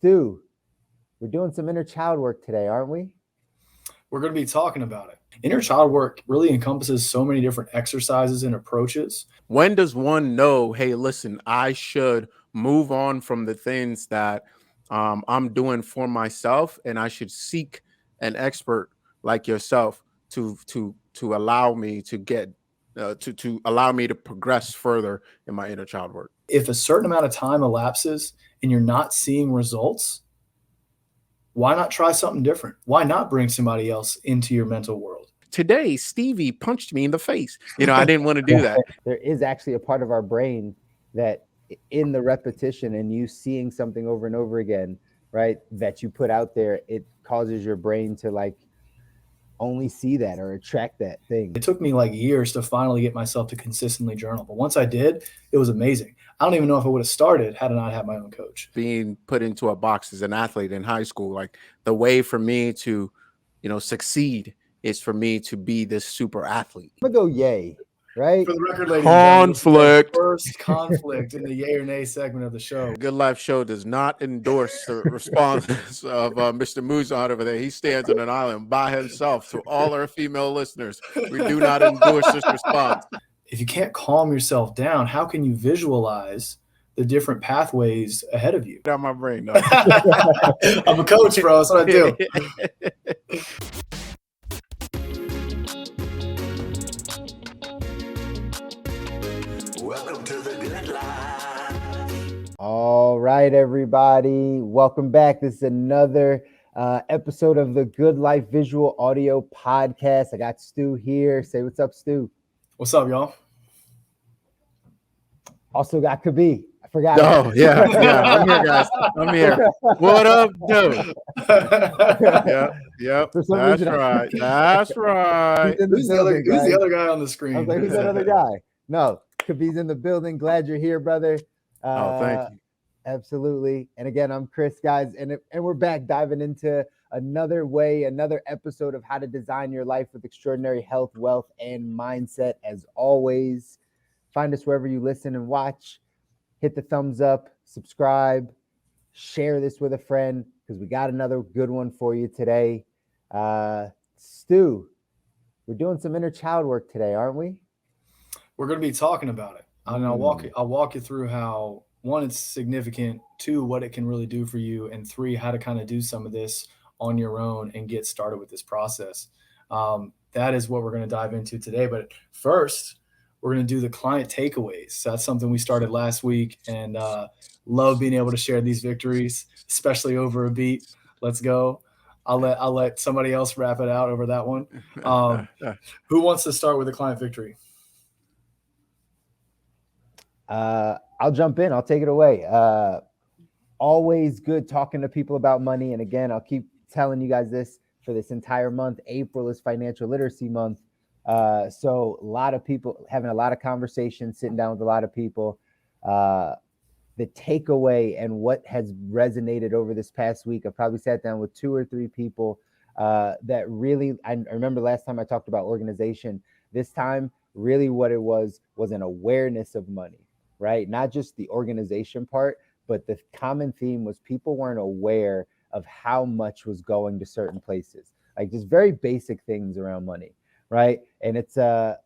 Stu, we're doing some inner child work today, aren't we? We're going to be talking about it. Inner child work really encompasses so many different exercises and approaches. When does one know, hey, listen, I should move on from the things that I'm doing for myself, and I should seek an expert like yourself to allow me to get to allow me to progress further in my inner child work? If a certain amount of time elapses and you're not seeing results, why not try something different? Why not bring somebody else into your mental world? Today, Stevie punched me in the face. I didn't want to do that. There is actually a part of our brain that in the repetition and you seeing something over and over again, right, that you put out there, it causes your brain to like only see that or attract that thing. It took me like years to finally get myself to consistently journal. But once I did, it was amazing. I don't even know if I would have started had I not had my own coach. Being put into a box as an athlete in high school, like the way for me to, succeed is for me to be this super athlete. I'm gonna go yay, right? For the record, ladies Conflict. and gentlemen, first conflict in the yay or nay segment of the show. Good Life Show does not endorse the response of Mr. Muzan over there. He stands on an island by himself. To all our female listeners, we do not endorse this response. If you can't calm yourself down, how can you visualize the different pathways ahead of you? Get out my brain. No. I'm a coach, bro. That's what I do. Welcome to the Good Life. All right, everybody. Welcome back. This is another episode of the Good Life Visual Audio Podcast. I got Stu here. Say what's up, Stu. What's up, y'all? Also got Kabi. I forgot. Oh, yeah. I'm here, guys. I'm here. What up, dude? Yep. For some That's reason, right. That's right. Who's the other guy on the screen? I was like, who's that other guy? No, Kabi's in the building. Glad you're here, brother. Thank you. Absolutely. And again, I'm Chris, guys, and we're back diving into another episode of how to design your life with extraordinary health, wealth, and mindset. As always, find us wherever you listen and watch. Hit the thumbs up, subscribe, share this with a friend because we got another good one for you today. Stu, we're doing some inner child work today, aren't we? We're going to be talking about it. And I'll walk you through how, one, it's significant, two, what it can really do for you, and three, how to kind of do some of this on your own and get started with this process. That is what we're going to dive into today. But first, we're going to do the client takeaways. So that's something we started last week, and love being able to share these victories, especially over a beat. Let's go. I'll let somebody else wrap it out over that one. Who wants to start with a client victory? I'll jump in. I'll take it away. Always good talking to people about money. And again, I'll keep telling you guys this for this entire month. April is Financial Literacy Month. So a lot of people having a lot of conversations, sitting down with a lot of people. The takeaway and what has resonated over this past week, I probably sat down with 2 or 3 people that really, I remember last time I talked about organization. This time, really what it was an awareness of money, right? Not just the organization part, but the common theme was people weren't aware of how much was going to certain places, like just very basic things around money, right? And it's the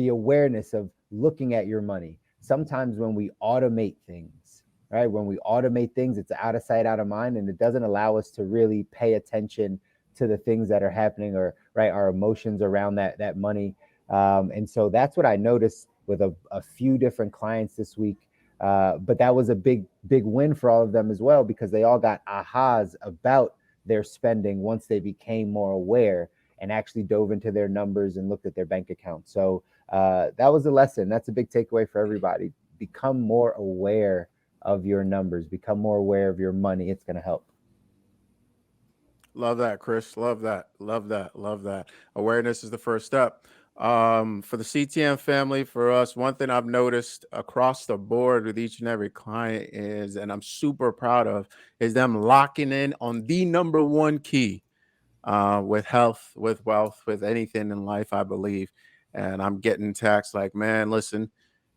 awareness of looking at your money. Sometimes when we automate things, right? When we automate things, it's out of sight, out of mind, and it doesn't allow us to really pay attention to the things that are happening or right, our emotions around that money. And so that's what I noticed with a few different clients this week. But that was a big win for all of them as well, because they all got ahas about their spending once they became more aware and actually dove into their numbers and looked at their bank account. So that was a lesson. That's a big takeaway for everybody. Become more aware of your numbers. Become more aware of your money. It's going to help. Love that, Chris. Love that. Awareness is the first step. For the CTM family, for us, one thing I've noticed across the board with each and every client is, and I'm super proud of, is them locking in on the number one key with health, with wealth, with anything in life, I believe. And I'm getting texts like, man, listen,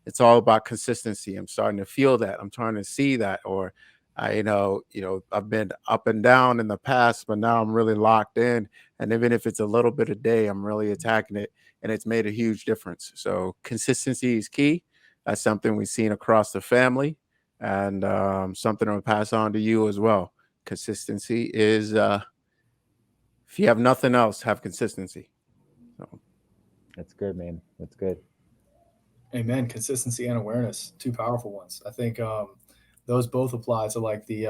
it's all about consistency. I'm starting to feel that. I'm trying to see that. Or I've been up and down in the past, but now I'm really locked in. And even if it's a little bit a day, I'm really attacking it. And it's made a huge difference. So consistency is key. That's something we've seen across the family, and something I'll pass on to you as well. Consistency is, if you have nothing else, have consistency. So. That's good, man. That's good. Amen. Consistency and awareness, two powerful ones. I think those both apply to like the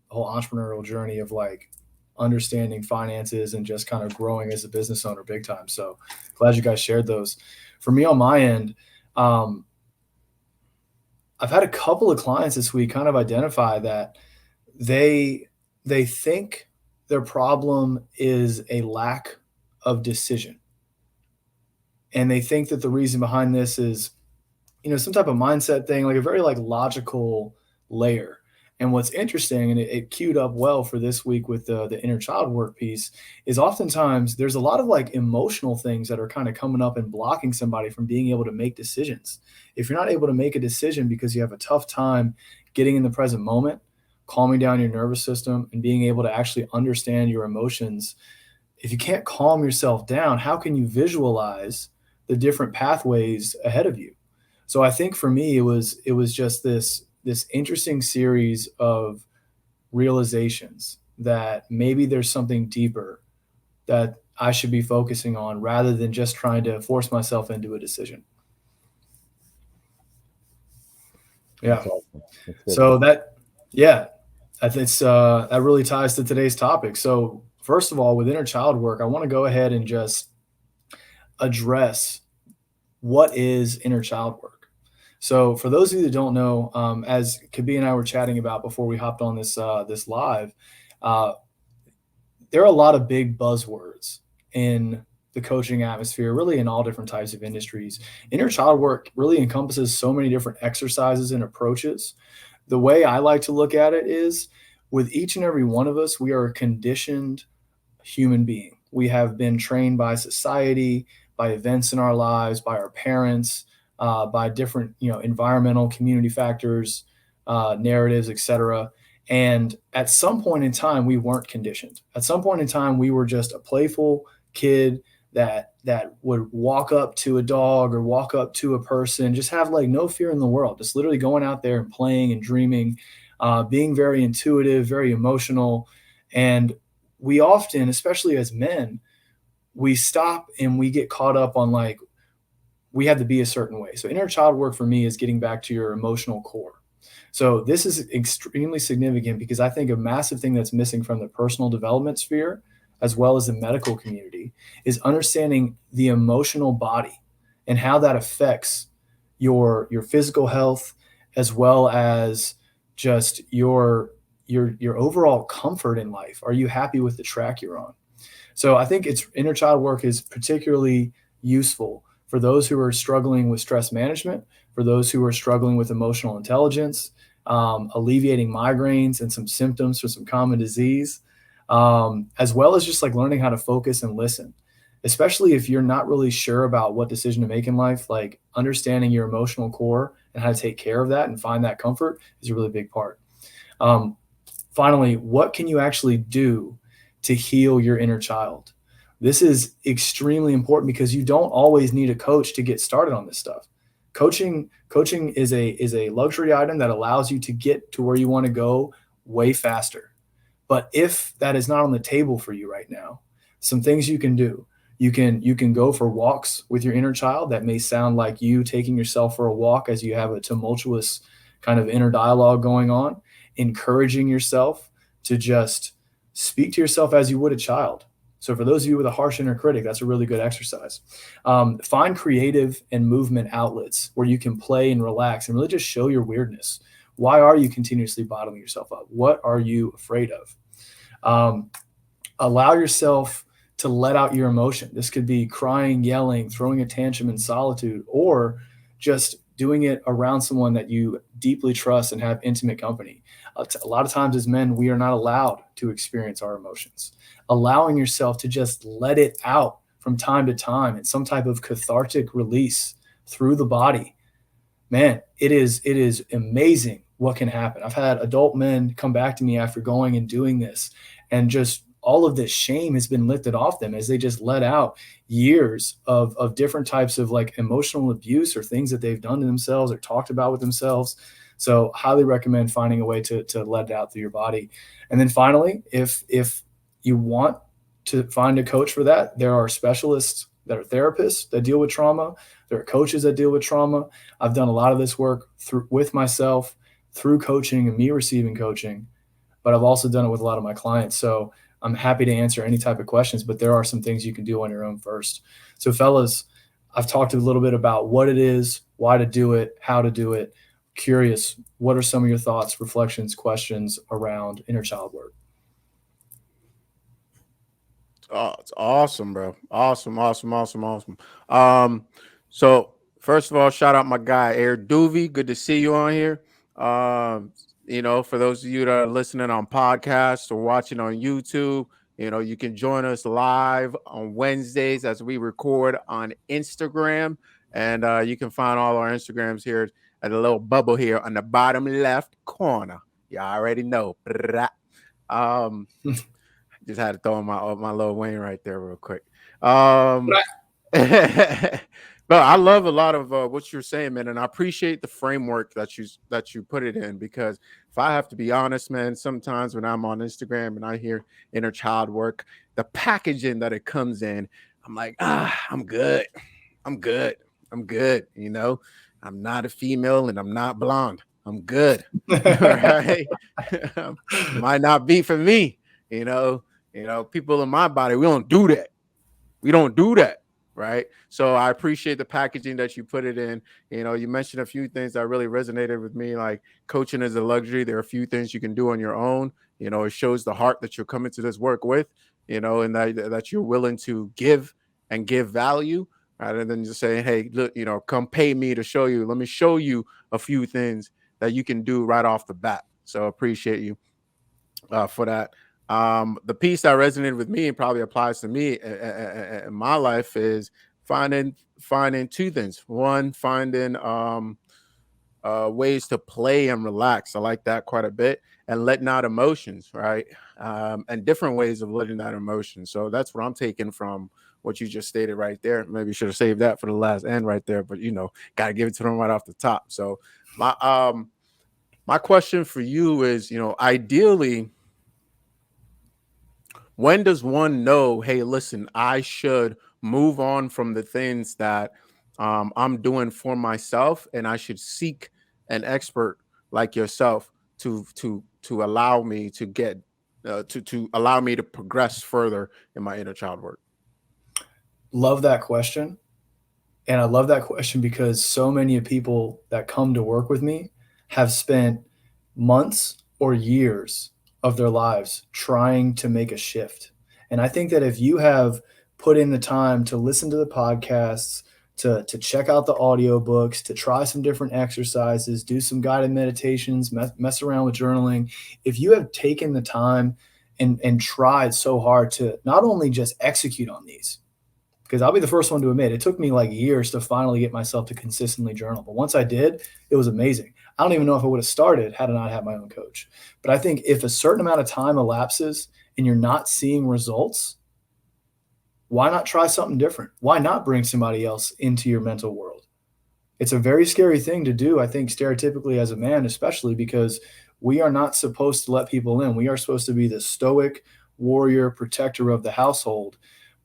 whole entrepreneurial journey of like understanding finances and just kind of growing as a business owner big time. So glad you guys shared those. For me on my end, I've had a couple of clients this week kind of identify that they think their problem is a lack of decision. And they think that the reason behind this is, some type of mindset thing, like a very like logical layer. And what's interesting, and it queued up well for this week with the inner child work piece, is oftentimes there's a lot of like emotional things that are kind of coming up and blocking somebody from being able to make decisions. If you're not able to make a decision because you have a tough time getting in the present moment, calming down your nervous system, and being able to actually understand your emotions, if you can't calm yourself down, how can you visualize the different pathways ahead of you? So I think for me, it was just this interesting series of realizations that maybe there's something deeper that I should be focusing on rather than just trying to force myself into a decision. Yeah. That's awesome. That's good. So I think that really ties to today's topic. So first of all, with inner child work, I want to go ahead and just address what is inner child work. So for those of you that don't know, as Kabi and I were chatting about before we hopped on this live, there are a lot of big buzzwords in the coaching atmosphere, really in all different types of industries. Inner child work really encompasses so many different exercises and approaches. The way I like to look at it is, with each and every one of us, we are a conditioned human being. We have been trained by society, by events in our lives, by our parents, by different, environmental, community factors, narratives, etc. And at some point in time, we weren't conditioned. At some point in time, we were just a playful kid that would walk up to a dog or walk up to a person, just have like no fear in the world, just literally going out there and playing and dreaming, being very intuitive, very emotional. And we often, especially as men, we stop and we get caught up on like, we have to be a certain way. So inner child work for me is getting back to your emotional core. So this is extremely significant because I think a massive thing that's missing from the personal development sphere, as well as the medical community, is understanding the emotional body and how that affects your physical health, as well as just your overall comfort in life. Are you happy with the track you're on? So I think inner child work is particularly useful for those who are struggling with stress management, for those who are struggling with emotional intelligence, alleviating migraines and some symptoms for some common disease, as well as just like learning how to focus and listen, especially if you're not really sure about what decision to make in life. Like understanding your emotional core and how to take care of that and find that comfort is a really big part. Finally, what can you actually do to heal your inner child? This is extremely important because you don't always need a coach to get started on this stuff. Coaching is a luxury item that allows you to get to where you want to go way faster. But if that is not on the table for you right now, some things you can do. You can go for walks with your inner child. That may sound like you taking yourself for a walk as you have a tumultuous kind of inner dialogue going on, encouraging yourself to just speak to yourself as you would a child. So for those of you with a harsh inner critic, that's a really good exercise. Find creative and movement outlets where you can play and relax and really just show your weirdness. Why are you continuously bottling yourself up? What are you afraid of? Allow yourself to let out your emotion. This could be crying, yelling, throwing a tantrum in solitude, or just doing it around someone that you deeply trust and have intimate company. A lot of times as men, we are not allowed to experience our emotions. Allowing yourself to just let it out from time to time in some type of cathartic release through the body. Man, it is amazing what can happen. I've had adult men come back to me after going and doing this, and just all of this shame has been lifted off them as they just let out years of different types of like emotional abuse or things that they've done to themselves or talked about with themselves. So highly recommend finding a way to let it out through your body. And then finally, if you want to find a coach for that, there are specialists that are therapists that deal with trauma. There are coaches that deal with trauma. I've done a lot of this work with myself through coaching and me receiving coaching, but I've also done it with a lot of my clients. So I'm happy to answer any type of questions, but there are some things you can do on your own first. So fellas, I've talked a little bit about what it is, why to do it, how to do it. Curious, what are some of your thoughts, reflections, questions around inner child work? Oh, it's awesome, bro. Awesome. So first of all, shout out my guy Air Doovy. Good to see you on here. For those of you that are listening on podcasts or watching on YouTube, you can join us live on Wednesdays as we record on Instagram. And you can find all our Instagrams here at a little bubble here on the bottom left corner. You already know. Just had to throw in my Lil Wayne right there real quick. But I love a lot of what you're saying, man, and I appreciate the framework that you put it in, because if I have to be honest, man, sometimes when I'm on Instagram and I hear inner child work, the packaging that it comes in, I'm like, I'm good. I'm not a female and I'm not blonde. I'm good. Right? Might not be for me, people in my body, we don't do that. Right. So I appreciate the packaging that you put it in. You mentioned a few things that really resonated with me, like coaching is a luxury. There are a few things you can do on your own. It shows the heart that you're coming to this work with, and that you're willing to give and give value rather than just saying, hey, look, come pay me to show you. Let me show you a few things that you can do right off the bat. So appreciate you for that. The piece that resonated with me and probably applies to me in my life is finding two things. One, finding ways to play and relax. I like that quite a bit, and letting out emotions, right? And different ways of letting out emotions. So that's what I'm taking from what you just stated right there. Maybe you should have saved that for the last end right there, but got to give it to them right off the top. So my question for you is, ideally, when does one know, hey, listen, I should move on from the things that I'm doing for myself, and I should seek an expert like yourself to allow me to get to allow me to progress further in my inner child work? Love that question. And I love that question because so many of people that come to work with me have spent months or years of their lives trying to make a shift. And I think that if you have put in the time to listen to the podcasts, to check out the audiobooks, to try some different exercises, do some guided meditations, mess around with journaling, if you have taken the time and tried so hard to not only just execute on these, because I'll be the first one to admit it took me like years to finally get myself to consistently journal. But once I did, it was amazing. I don't even know if I would have started had I not had my own coach. But I think if a certain amount of time elapses and you're not seeing results, why not try something different? Why not bring somebody else into your mental world? It's a very scary thing to do, I think, stereotypically as a man, especially because we are not supposed to let people in. We are supposed to be the stoic warrior protector of the household.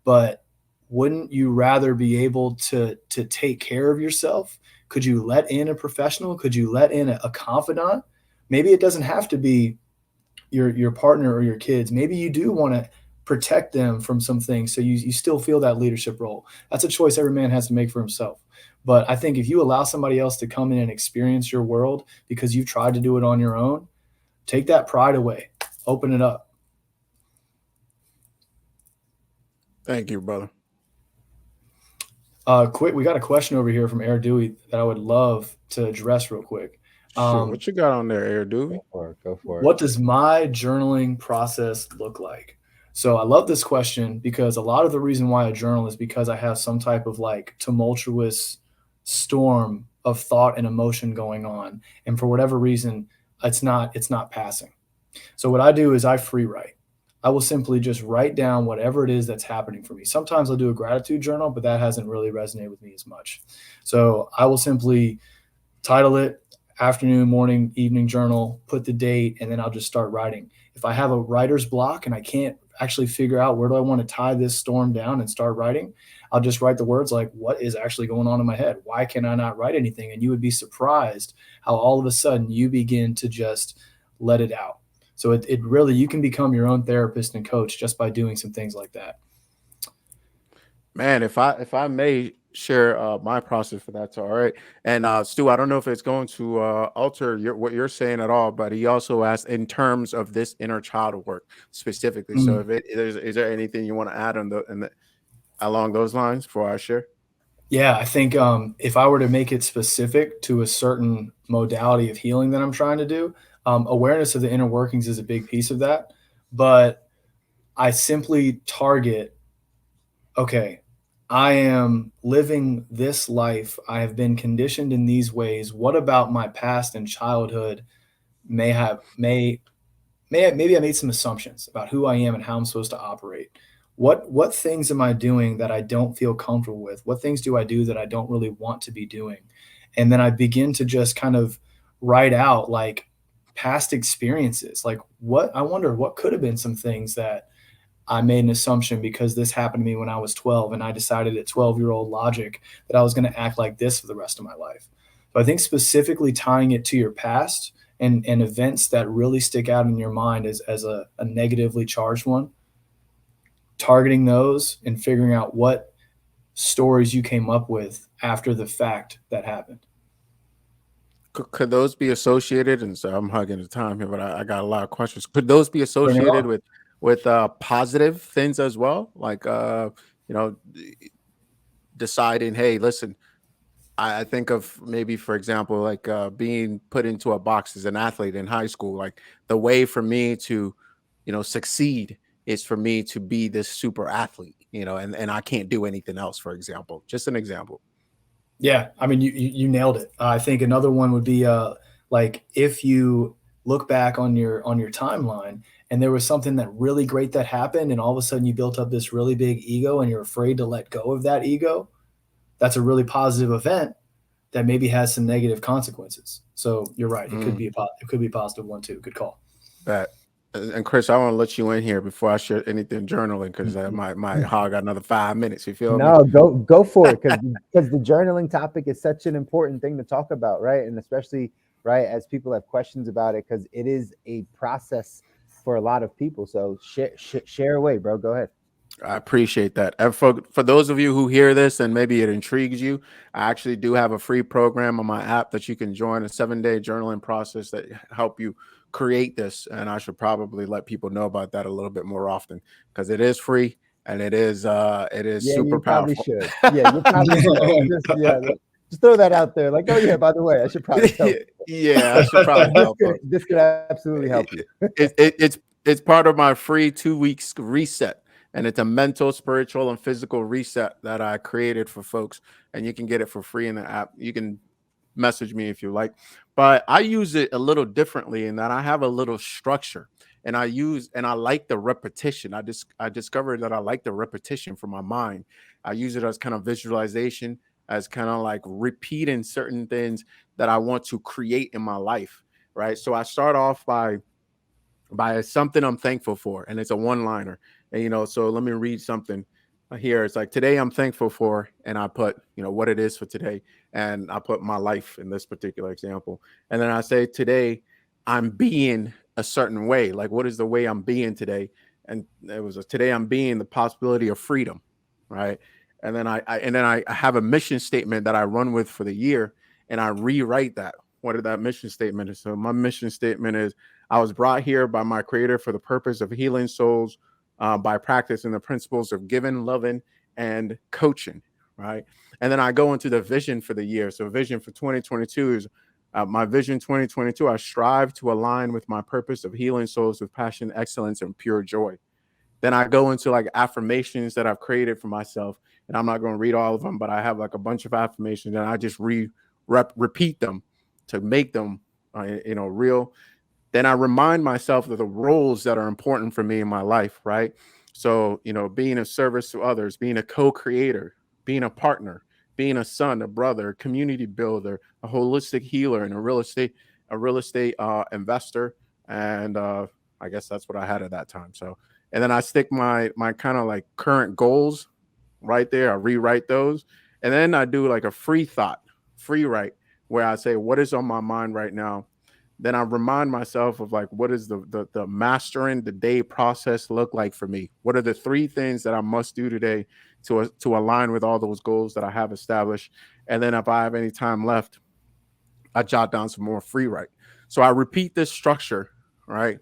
But wouldn't you rather be able to take care of yourself? Could you let in a professional? Could you let in a confidant? Maybe it doesn't have to be your partner or your kids. Maybe you do want to protect them from some things so you still feel that leadership role. That's a choice every man has to make for himself. But I think if you allow somebody else to come in and experience your world because you've tried to do it on your own, take that pride away. Open it up. Thank you, brother. Quick, we got a question over here from Air Dewey that I would love to address real quick. Sure. What you got on there, Air Dewey? Go for it. What does my journaling process look like? So I love this question because a lot of the reason why I journal is because I have some type of like tumultuous storm of thought and emotion going on. And for whatever reason, it's not passing. So what I do is I free write. I will simply just write down whatever it is that's happening for me. Sometimes I'll do a gratitude journal, but that hasn't really resonated with me as much. So I will simply title it afternoon, morning, evening journal, put the date, and then I'll just start writing. If I have a writer's block and I can't actually figure out where do I want to tie this storm down and start writing, I'll just write the words like, what is actually going on in my head? Why can I not write anything? And you would be surprised how all of a sudden you begin to just let it out. So it really, you can become your own therapist and coach just by doing some things like that. Man, if I may share my process for that, all right. And Stu, I don't know if it's going to alter what you're saying at all, but he also asked in terms of this inner child work specifically. So if is there anything you want to add along those lines before I share? Yeah, I think if I were to make it specific to a certain modality of healing that I'm trying to do, awareness of the inner workings is a big piece of that. But I simply target, okay, I am living this life. I have been conditioned in these ways. What about my past and childhood may maybe I made some assumptions about who I am and how I'm supposed to operate. What things am I doing that I don't feel comfortable with? What things do I do that I don't really want to be doing? And then I begin to just kind of write out like past experiences. Like what I wonder what could have been some things that I made an assumption because this happened to me when I was 12 and I decided at 12-year-old logic that I was going to act like this for the rest of my life. So I think specifically tying it to your past and events that really stick out in your mind as a negatively charged one, targeting those and figuring out what stories you came up with after the fact that happened. Could those be associated? And so I'm hugging the time here, but I got a lot of questions. Could those be associated with positive things as well? Like you know, deciding, hey, listen, I think of maybe, for example, like being put into a box as an athlete in high school. Like the way for me to, succeed is for me to be this super athlete, and I can't do anything else, for example. Just an example. Yeah, I mean, you nailed it. I think another one would be like if you look back on your timeline and there was something that really great that happened, and all of a sudden you built up this really big ego, and you're afraid to let go of that ego. That's a really positive event that maybe has some negative consequences. So you're right; it could be a positive one too. Good call. That. And Chris, I want to let you in here before I share anything journaling because my hog got another 5 minutes. You feel me? No, go for it because the journaling topic is such an important thing to talk about, right? And especially right as people have questions about it because it is a process for a lot of people. So share away, bro. Go ahead. I appreciate that. And for those of you who hear this and maybe it intrigues you, I actually do have a free program on my app that you can join, a 7-day journaling process that help you create this. And I should probably let people know about that a little bit more often because it is free and it is super powerful. Should. Yeah, you probably should. Just throw that out there. Like, oh yeah, by the way, I should probably tell you. Yeah, I should probably help. This could absolutely help you. It's part of my free 2 weeks reset. And it's a mental, spiritual, and physical reset that I created for folks. And you can get it for free in the app. You can message me if you like. But I use it a little differently in that I have a little structure. And I like the repetition. I discovered that I like the repetition for my mind. I use it as kind of visualization, as kind of like repeating certain things that I want to create in my life, right? So I start off by something I'm thankful for. And it's a one-liner. And, so let me read something here. It's like, today I'm thankful for, and I put, what it is for today. And I put my life in this particular example. And then I say, today I'm being a certain way. Like, what is the way I'm being today? And it was today I'm being the possibility of freedom. Right. And then I have a mission statement that I run with for the year, and I rewrite that. What is that mission statement? And so my mission statement is, I was brought here by my creator for the purpose of healing souls, by practicing the principles of giving, loving, and coaching, right? And then I go into the vision for the year. So vision for 2022 is my vision 2022. I strive to align with my purpose of healing souls with passion, excellence, and pure joy. Then I go into like affirmations that I've created for myself. And I'm not going to read all of them, but I have like a bunch of affirmations and I just repeat them to make them, real. then I remind myself of the roles that are important for me in my life, right? So, being of service to others, being a co-creator, being a partner, being a son, a brother, community builder, a holistic healer, and a real estate investor. And I guess that's what I had at that time. So, and then I stick my kind of like current goals right there. I rewrite those, and then I do like a free write, where I say what is on my mind right now. Then I remind myself of like what is the mastering the day process look like for me. What are the three things that I must do today to align with all those goals that I have established? And then if I have any time left, I jot down some more free write. So I repeat this structure, right?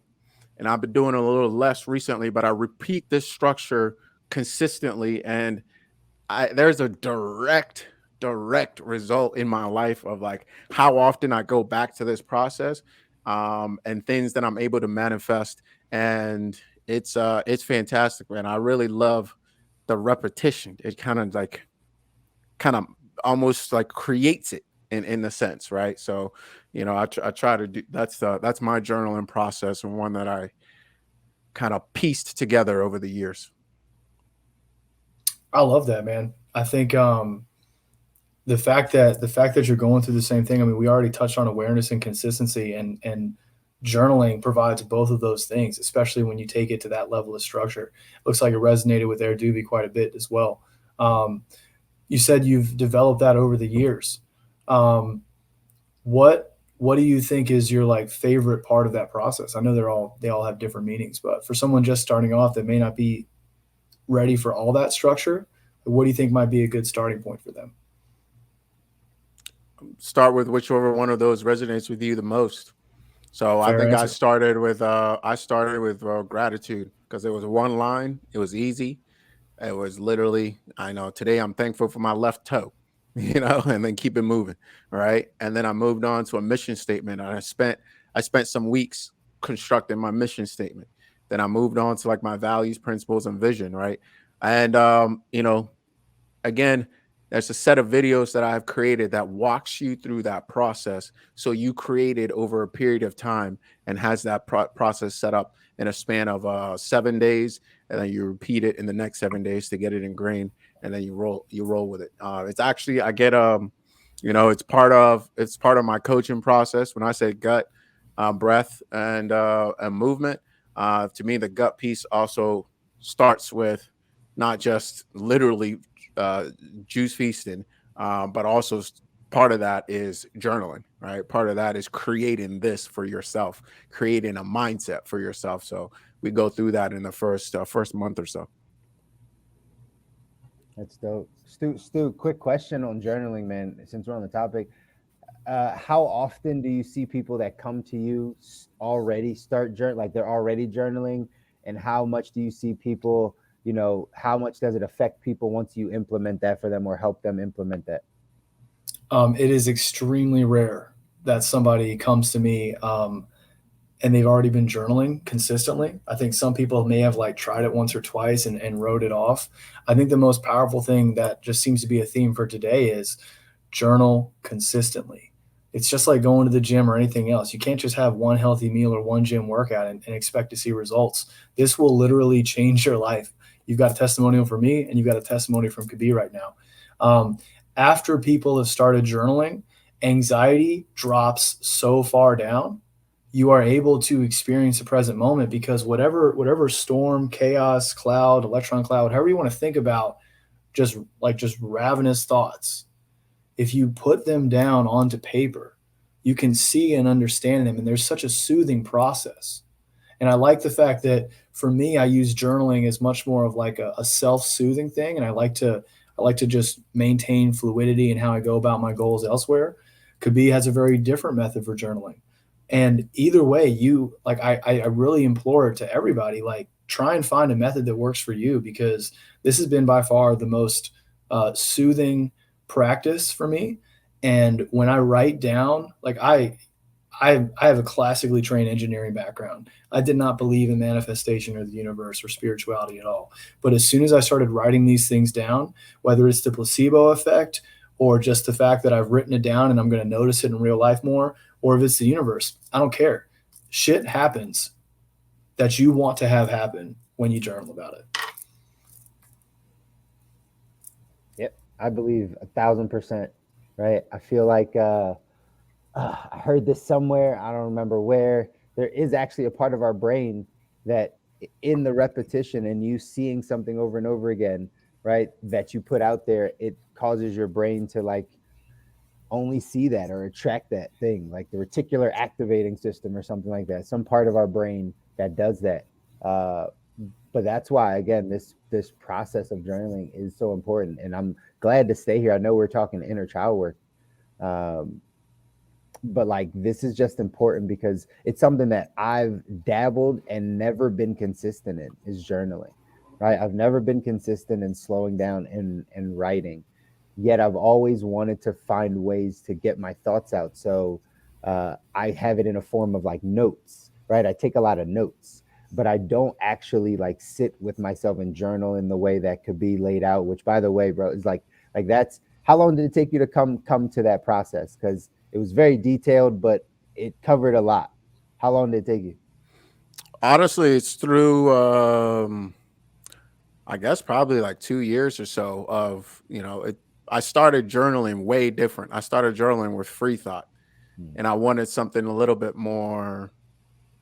And I've been doing a little less recently, but I repeat this structure consistently, and there's a direct result in my life of like how often I go back to this process, and things that I'm able to manifest. And it's fantastic, man. I really love the repetition. It kind of almost like creates it in a sense, right? So, I try to do that's my journaling process, and one that I kind of pieced together over the years. I love that, man. I think the fact that you're going through the same thing. I mean, we already touched on awareness and consistency, and journaling provides both of those things, especially when you take it to that level of structure. Looks like it resonated with Airdoobie quite a bit as well. Um, you said you've developed that over the years. Um, what do you think is your like favorite part of that process? I know they all have different meanings, but for someone just starting off that may not be ready for all that structure, what do you think might be a good starting point for them? Start with whichever one of those resonates with you the most. So I Fair think I answer. started with gratitude, because it was one line. It was easy. It was literally, I know today I'm thankful for my left toe, and then keep it moving, right? And then I moved on to a mission statement. And I spent some weeks constructing my mission statement. Then I moved on to like my values, principles, and vision, right? And again, there's a set of videos that I've created that walks you through that process. So you create it over a period of time, and has that process set up in a span of 7 days, and then you repeat it in the next 7 days to get it ingrained, and then you roll with it. It's actually I get it's part of my coaching process. When I say gut, breath, and movement, to me the gut piece also starts with not just literally uh, juice feasting, but also part of that is journaling, right? Part of that is creating this for yourself, creating a mindset for yourself. So we go through that in the first month or so. That's dope. Stu, quick question on journaling, man. Since we're on the topic, how often do you see people that come to you already start like they're already journaling, and how much do you see people? How much does it affect people once you implement that for them or help them implement that? It is extremely rare that somebody comes to me, and they've already been journaling consistently. I think some people may have like tried it once or twice and wrote it off. I think the most powerful thing that just seems to be a theme for today is journal consistently. It's just like going to the gym or anything else. You can't just have one healthy meal or one gym workout and expect to see results. This will literally change your life. You've got a testimonial from me, and you've got a testimony from Kabir right now. Um, After people have started journaling, anxiety drops so far down. You are able to experience the present moment, because whatever storm, chaos, cloud, electron cloud, however you want to think about, just ravenous thoughts, if you put them down onto paper, you can see and understand them, and there's such a soothing process. And I like the fact that for me, I use journaling as much more of like a self-soothing thing. And I like to just maintain fluidity in how I go about my goals elsewhere. Kabi has a very different method for journaling. And either way, you like I really implore it to everybody, like try and find a method that works for you, because this has been by far the most soothing practice for me. And when I write down, like I have a classically trained engineering background. I did not believe in manifestation or the universe or spirituality at all. But as soon as I started writing these things down, whether it's the placebo effect or just the fact that I've written it down and I'm going to notice it in real life more, or if it's the universe, I don't care. shit happens that you want to have happen when you journal about it. Yep, I believe 1,000%. Right. I feel like I heard this somewhere. I don't remember where. There is actually a part of our brain that, in the repetition and you seeing something over and over again, right, that you put out there, it causes your brain to like only see that or attract that thing, like the reticular activating system or something like that. Some part of our brain that does that. Uh, but that's why, again, this process of journaling is so important, and I'm glad to stay here. I know we're talking inner child work, um, but like this is just important because it's something that I've dabbled and never been consistent in, is journaling. Right? I've never been consistent in slowing down and writing. Yet I've always wanted to find ways to get my thoughts out. So I have it in a form of like notes, right? I take a lot of notes, but I don't actually like sit with myself and journal in the way that could be laid out, which, by the way, bro, is like that's how long did it take you to come to that process? Because it was very detailed, but it covered a lot. How long did it take you? Honestly, it's through I guess probably like 2 years or so of, I started journaling way different. I started journaling with free thought, and I wanted something a little bit more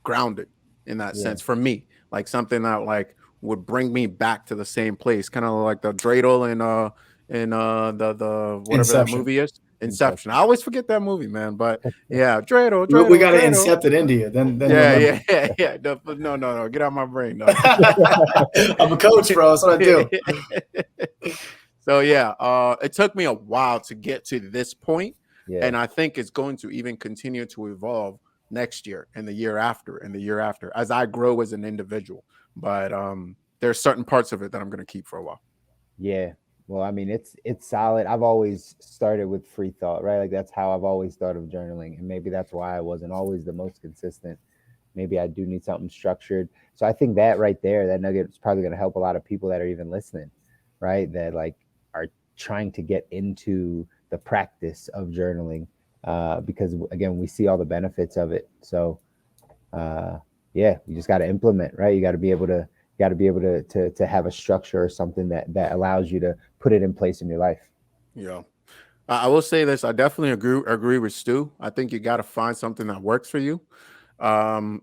grounded in that Yeah. sense for me, like something that like would bring me back to the same place, kind of like the dreidel in the whatever that Inception. movie is, Inception. I always forget that movie, man, but yeah, We dreidel, got to dreidel. incept it into you, then Yeah, remember. yeah. No, get out of my brain. No. I'm a coach, bro. That's what I do. So yeah, it took me a while to get to this point, Yeah. and I think it's going to even continue to evolve next year and the year after and the year after as I grow as an individual. But there's certain parts of it that I'm going to keep for a while. Yeah. Well, I mean, it's solid. I've always started with free thought, right? Like that's how I've always thought of journaling, and maybe that's why I wasn't always the most consistent. Maybe I do need something structured. So I think that right there, that nugget is probably going to help a lot of people that are even listening, right? That like are trying to get into the practice of journaling, because again, we see all the benefits of it. So yeah, you just got to implement, right? You got to be able to to have a structure or something that allows you to put it in place in your life. Yeah. I will say this. I definitely agree with Stu. I think you got to find something that works for you. Um,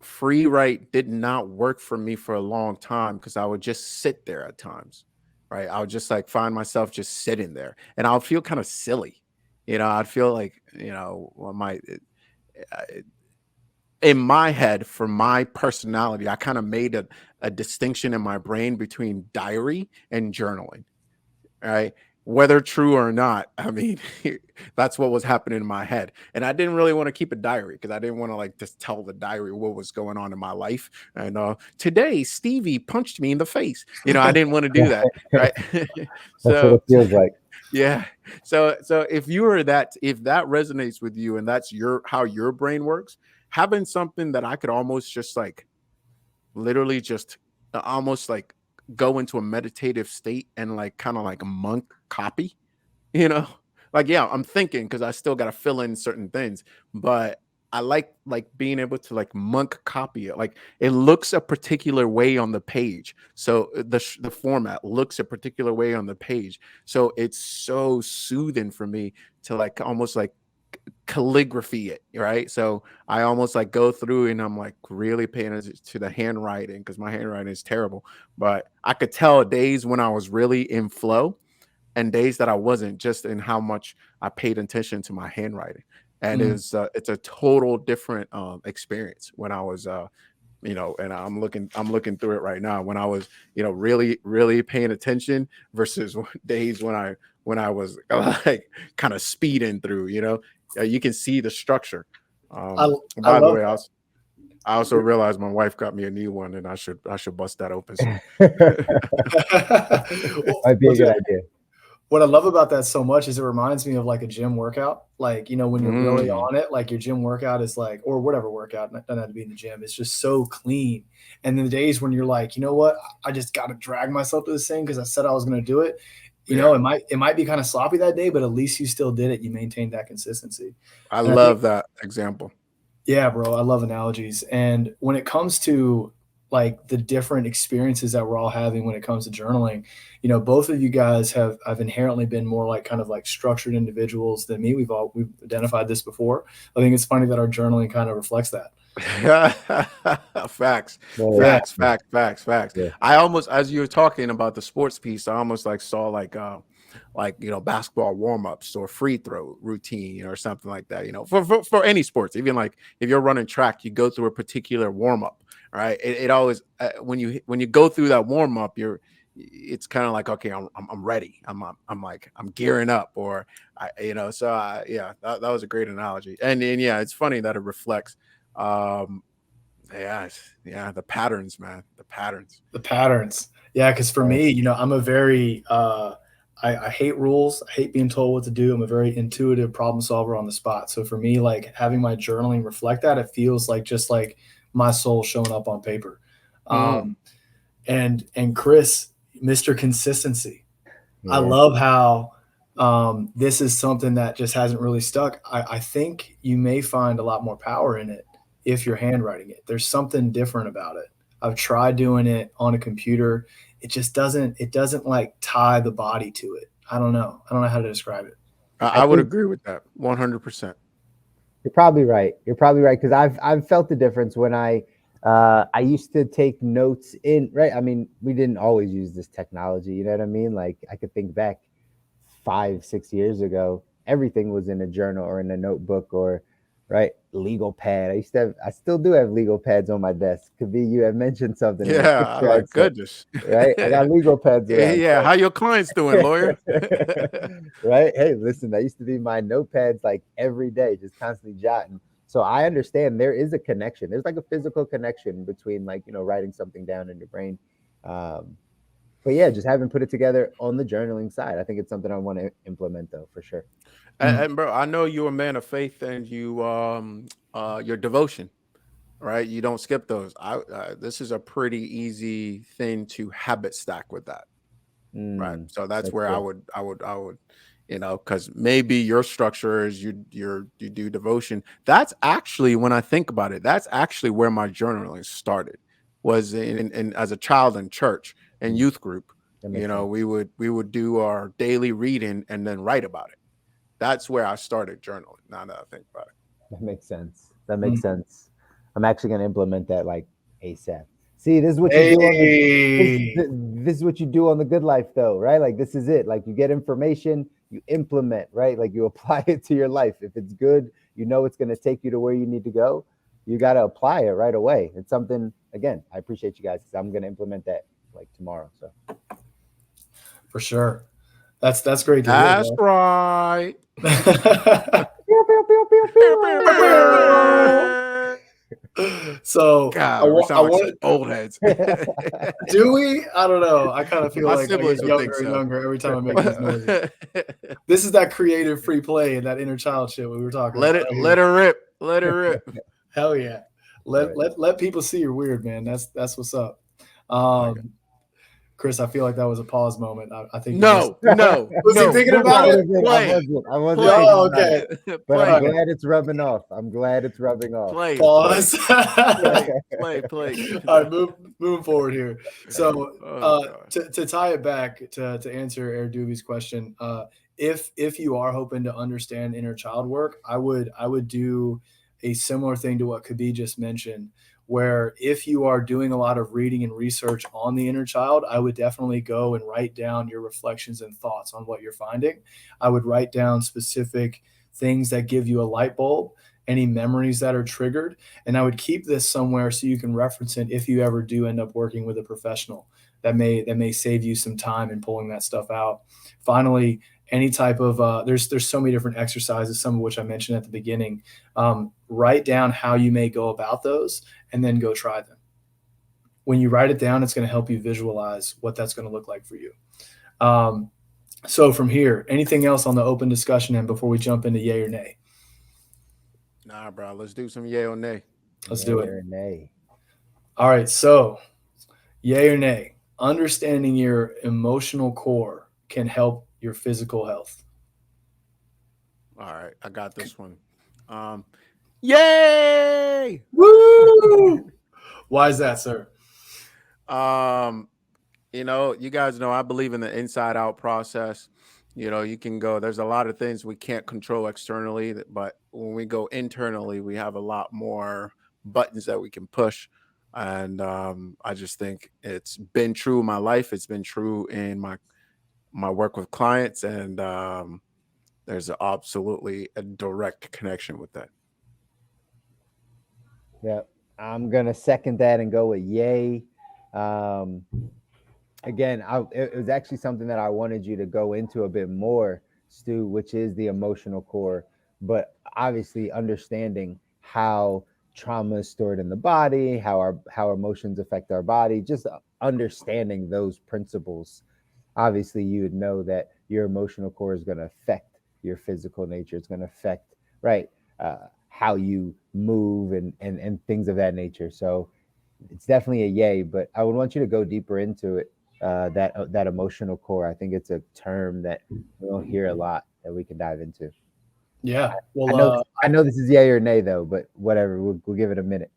Free write did not work for me for a long time because I would just sit there at times, right? I would just like find myself just sitting there, and I would feel kind of silly. I'd feel like, well, in my head, for my personality, I kind of made a distinction in my brain between diary and journaling, right? Whether true or not, I mean, that's what was happening in my head. And I didn't really want to keep a diary because I didn't want to like just tell the diary what was going on in my life. And today, Stevie punched me in the face. I didn't want to do that, right? That's what it feels like. Yeah. So if that resonates with you and that's how your brain works, having something that I could almost just like literally just almost like go into a meditative state and like kind of like a monk copy, like, yeah, I'm thinking because I still got to fill in certain things, but I like being able to like monk copy it. Like it looks a particular way on the page. So the format looks a particular way on the page. So it's so soothing for me to like almost like calligraphy it, right? So I almost like go through and I'm like really paying attention to the handwriting because my handwriting is terrible. But I could tell days when I was really in flow and days that I wasn't, just in how much I paid attention to my handwriting. And it's a total different experience when I was and I'm looking through it right now when I was, really, really paying attention versus days when I was like kind of speeding through, you can see the structure. By the way, I also realized my wife got me a new one and I should bust that open soon. Might be a good idea. What I love about that so much is it reminds me of like a gym workout. Like, when you're really on it, like your gym workout is like, or whatever workout, doesn't have to be in the gym. It's just so clean. And then the days when you're like, you know what, I just got to drag myself to this thing because I said I was going to do it. It might be kind of sloppy that day, but at least you still did it. You maintained that consistency. I love that example. Yeah, bro, I love analogies. And when it comes to like the different experiences that we're all having when it comes to journaling, both of you guys have inherently been more like kind of like structured individuals than me. We've identified this before. I think it's funny that our journaling kind of reflects that. Facts, Well, Yeah. facts. yeah. I almost, as you were talking about the sports piece, I almost like saw like basketball warm-ups or free throw routine or something like that. For any sports, even like if you're running track, you go through a particular warm-up, right? It always when you go through that warm-up, it's kind of like, okay, I'm ready. I'm gearing up, or yeah, that was a great analogy, and yeah, it's funny that it reflects. Yeah, the patterns, man, the patterns. The patterns. Yeah, because for me, I'm a very I hate rules. I hate being told what to do. I'm a very intuitive problem solver on the spot. So for me, like having my journaling reflect that, it feels like just like my soul showing up on paper. And Chris, Mr. Consistency. I Yeah. love how this is something that just hasn't really stuck. I think you may find a lot more power in it if you're handwriting it. There's something different about it. I've tried doing it on a computer. It doesn't like tie the body to it. I don't know how to describe it. I would agree with that 100%. You're probably right. You're probably right, because I've felt the difference when I used to take notes in, right. I mean, we didn't always use this technology. You know what I mean? Like I could think back 5, 6 years ago, everything was in a journal or in a notebook or right legal pad. I still do have legal pads on my desk. Could be you had mentioned something in the Yeah, picture I like took, goodness. right? I got legal pads around. Yeah, how your clients doing, lawyer? Right? Hey, listen, that used to be my notepads like every day, just constantly jotting. So I understand there is a connection. There's like a physical connection between like, writing something down in your brain. Um, but yeah, just having put it together on the journaling side. I think it's something I want to implement though, for sure. And bro, I know you're a man of faith, and your devotion, right? You don't skip those. This is a pretty easy thing to habit stack with that. Right. So that's That's where good. I would, because maybe your structure is you do devotion. That's actually, when I think about it, that's actually where my journaling started, was in as a child in church and Mm, youth group. that makes sense. We would do our daily reading and then write about it. That's where I started journaling. Now that I think about it. That makes sense. That makes sense. I'm actually going to implement that like ASAP. See, this is what you do on Hey, this is what you do on the good life though, right? Like this is it. Like you get information, you implement, right? Like you apply it to your life. If it's good, it's going to take you to where you need to go. You got to apply it right away. It's something, again, I appreciate you guys, because I'm going to implement that like tomorrow. So for sure. That's great to hear, That's bro. right. Pew, pew, pew, pew, So God, we I sound like such want old heads. pew. do we? I don't know. I kind of feel My like I siblings get would think younger and so. younger every time I make these noises. This is that creative free play and that inner child shit we were talking about. Right Let here. her rip. Let her rip. Hell yeah. Right. Let people see you're weird, man. That's what's up. I like it. Chris, I feel like that was a pause moment. I think you just No. Was he thinking Move about on. it? Play. I wasn't Play. thinking Oh, about okay. it, but Play. I'm glad it's rubbing off. I'm glad it's rubbing off. Play. Pause. Play. All right, moving forward here. So Oh, God. to tie it back to answer Air Doobie's question, if you are hoping to understand inner child work, I would do a similar thing to what Kabi just mentioned, where if you are doing a lot of reading and research on the inner child, I would definitely go and write down your reflections and thoughts on what you're finding. I would write down specific things that give you a light bulb, any memories that are triggered, and I would keep this somewhere so you can reference it if you ever do end up working with a professional. That may save you some time in pulling that stuff out. Finally, any type of there's so many different exercises, some of which I mentioned at the beginning. Write down how you may go about those and then go try them. When you write it down, it's going to help you visualize what that's going to look like for you. So from here, anything else on the open discussion end before we jump into yay or nay? Nah, bro. Let's do some yay or nay. Let's do Yay it. or nay. All right. So yay or nay, understanding your emotional core can help your physical health. All right, I got this one. Yay! Woo! Why is that, sir? You guys know I believe in the inside out process. You can go, there's a lot of things we can't control externally, but when we go internally, we have a lot more buttons that we can push. And I just think it's been true in my life. It's been true in my work with clients. And there's absolutely a direct connection with that. Yeah, I'm gonna second that and go with yay. Again, it was actually something that I wanted you to go into a bit more, Stu, which is the emotional core, but obviously understanding how trauma is stored in the body, how emotions affect our body, just understanding those principles. Obviously, you would know that your emotional core is going to affect your physical nature. It's going to affect, right, how you move and things of that nature. So it's definitely a yay, but I would want you to go deeper into it. That emotional core. I think it's a term that we don't hear a lot that we can dive into. Yeah. I Well, know I know this is yay or nay though, but whatever. We'll give it a minute.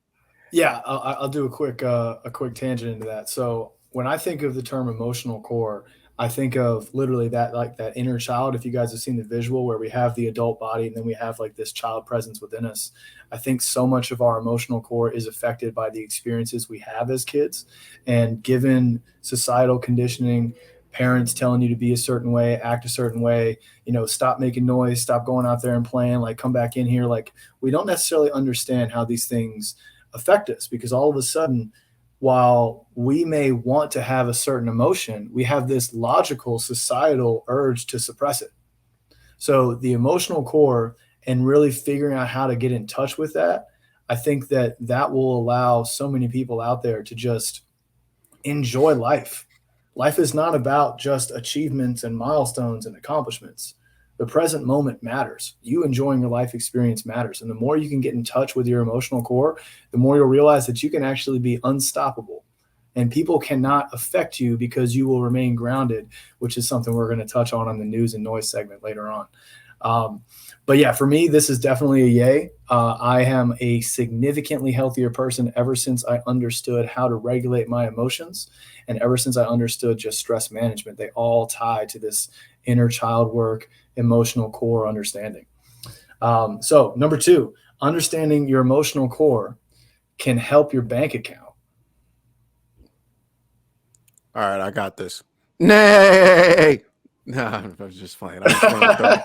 yeah, I'll do a quick tangent into that. So when I think of the term emotional core, I think of literally that, like that inner child. If you guys have seen the visual where we have the adult body and then we have like this child presence within us, I think so much of our emotional core is affected by the experiences we have as kids, and given societal conditioning, parents telling you to be a certain way, act a certain way, stop making noise, stop going out there and playing, like come back in here, like we don't necessarily understand how these things affect us, because all of a sudden, while we may want to have a certain emotion, we have this logical societal urge to suppress it. So the emotional core and really figuring out how to get in touch with that, I think that that will allow so many people out there to just enjoy life. Life is not about just achievements and milestones and accomplishments. The present moment matters. You enjoying your life experience matters. And the more you can get in touch with your emotional core, the more you'll realize that you can actually be unstoppable. And people cannot affect you because you will remain grounded, which is something we're going to touch on the news and noise segment later on. But yeah, for me, this is definitely a yay. I am a significantly healthier person ever since I understood how to regulate my emotions, and ever since I understood just stress management. They all tie to this inner child work, emotional core understanding. So number 2, understanding your emotional core can help your bank account. All right, I got this. Nay. No, I was just playing. I just want to throw.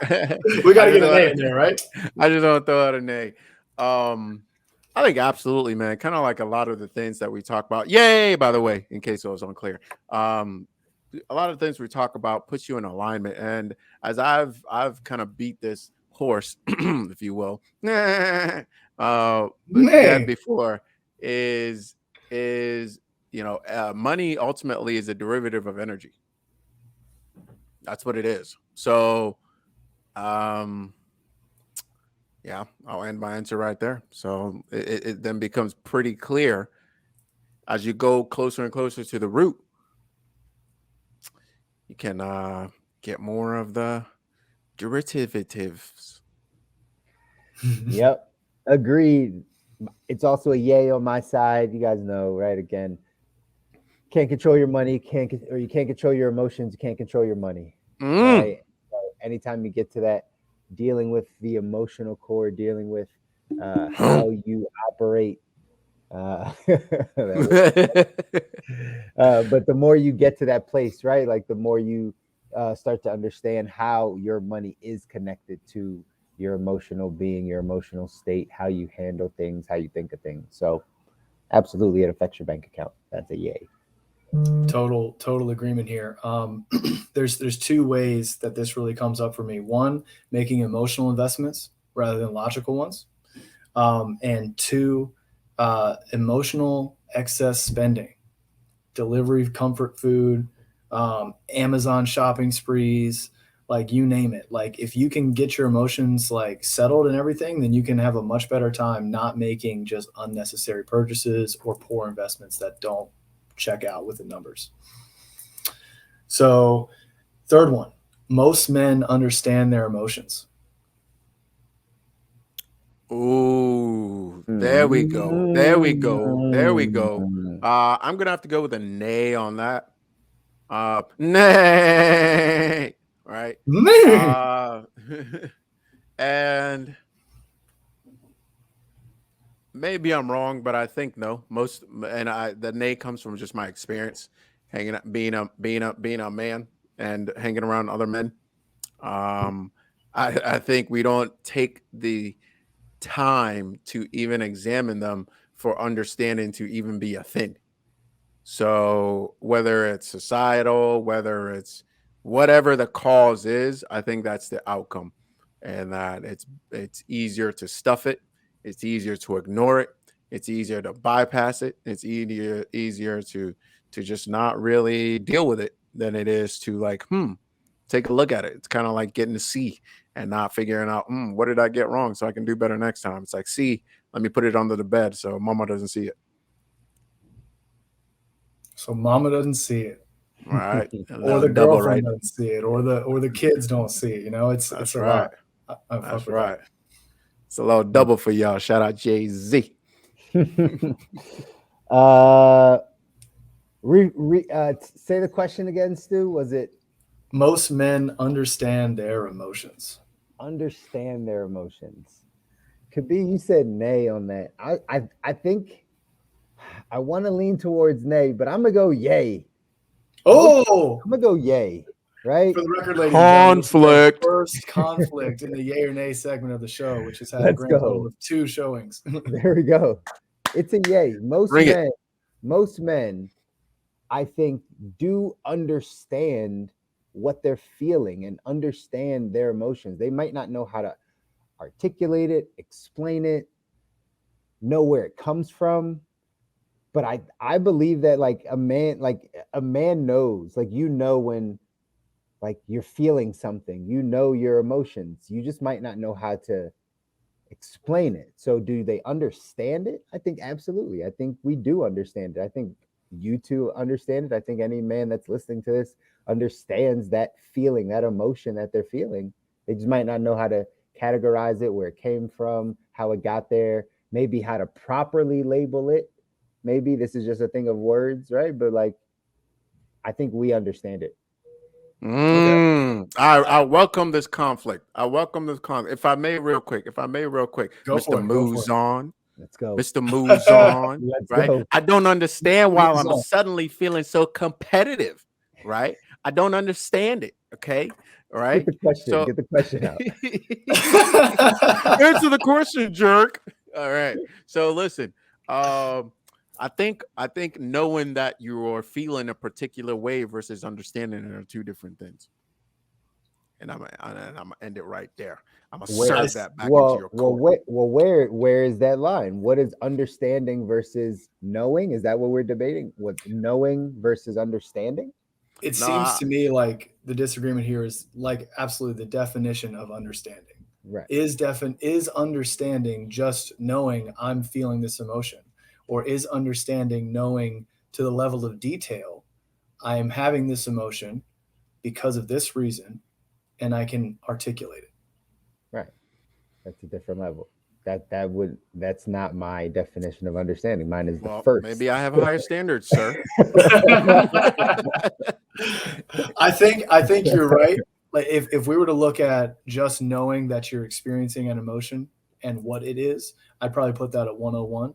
We got to get an A in there, right? I just want to throw out a nay. I think absolutely, man. Kind of like a lot of the things that we talk about. Yay! By the way, in case it was unclear, a lot of the things we talk about puts you in alignment. And as I've kind of beat this horse, if you will, dead before, is money ultimately is a derivative of energy. That's what it is. So, yeah, I'll end my answer right there. So it then becomes pretty clear as you go closer and closer to the root. You can get more of the derivatives. Yep, agreed. It's also a yay on my side. You guys know, right? Again, can't control your money, you can't control your emotions, you can't control your money. Right? So anytime you get to that, dealing with the emotional core, dealing with how you operate. But the more you get to that place, right? Like the more you start to understand how your money is connected to your emotional being, your emotional state, how you handle things, how you think of things. So absolutely, it affects your bank account. That's a yay. Total agreement here. There's 2 ways that this really comes up for me. One, making emotional investments rather than logical ones, and 2, emotional excess spending, delivery of comfort food, Amazon shopping sprees, like you name it. Like if you can get your emotions like settled and everything, then you can have a much better time not making just unnecessary purchases or poor investments that don't check out with the numbers. So, third one, most men understand their emotions. Ooh, there we go. There we go. There we go. I'm gonna have to go with a nay on that. Nay, right? And maybe I'm wrong, but I think no. The nay comes from just my experience, being a man and hanging around other men. I think we don't take the time to even examine them for understanding to even be a thing. So whether it's societal, whether it's whatever the cause is, I think that's the outcome, and that it's easier to stuff it, it's easier to ignore it, it's easier to bypass it, it's easier to just not really deal with it than it is to like take a look at it. It's kind of like getting a C and not figuring out what did I get wrong so I can do better next time. It's like, C, let me put it under the bed so mama doesn't see it. So mama doesn't see it, All right, or the girlfriend doesn't see it, or the kids don't see it. You know, it's a right. lot. That's right. It's a little double for y'all. Shout out Jay-Z. Say the question again, Stu. Was it most men understand their emotions? Understand their emotions? Could be you said nay on that. I think I want to lean towards nay, but I'm gonna go yay. Oh, I'm gonna go yay. Right? For the record, ladies conflict. First conflict in the yay or nay segment of the show, which has had Let's a grand total go. of 2 showings. There we go. It's a yay. Most men, I think, do understand what they're feeling and understand their emotions. They might not know how to articulate it, explain it, know where it comes from. But I believe that like a man knows, like, you know, when like you're feeling something, you know your emotions. You just might not know how to explain it. So do they understand it? I think absolutely. I think we do understand it. I think you two understand it. I think any man that's listening to this understands that feeling, that emotion that they're feeling. They just might not know how to categorize it, where it came from, how it got there, maybe how to properly label it. Maybe this is just a thing of words, right? But like, I think we understand it. I welcome this conflict. If I may real quick, Mr. Moves On. Let's go. Mr. Moves On. Let's right? go. I don't understand why I'm suddenly feeling so competitive, right? I don't understand it. Okay. All right. Get the question out. Answer the question, jerk. All right. So listen, I think knowing that you are feeling a particular way versus understanding it are two different things. And I'm gonna end it right there. I'm gonna serve that back into your court. Where is that line? What is understanding versus knowing? Is that what we're debating? What's knowing versus understanding? It seems to me like the disagreement here is like absolutely the definition of understanding. Right. Is understanding just knowing I'm feeling this emotion? Or is understanding knowing to the level of detail, I am having this emotion because of this reason, and I can articulate it. Right. That's a different level. That's not my definition of understanding. Mine is the first. Maybe I have higher standards, sir. I think you're right. Like if we were to look at just knowing that you're experiencing an emotion and what it is, I'd probably put that at 101.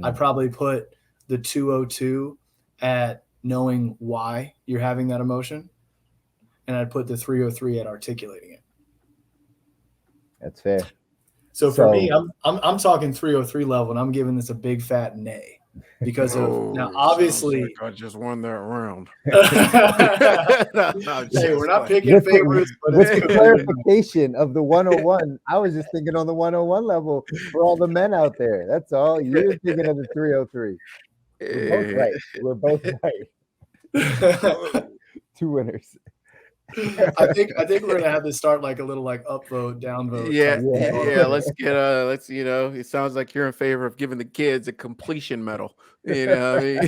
I'd probably put the 202 at knowing why you're having that emotion, and I'd put the 303 at articulating it. That's fair. So for me, I'm talking 303 level, and I'm giving this a big fat nay because of now. Obviously, like I just won that round. Hey, we're not picking favorites, but with the clarification of the 101, I was just thinking on the 101 level for all the men out there. That's all. You're thinking of the 303. We're both right. 2 winners. I think we're gonna have to start like a little like upvote, downvote. Yeah. Let's it sounds like you're in favor of giving the kids a completion medal You know what I mean?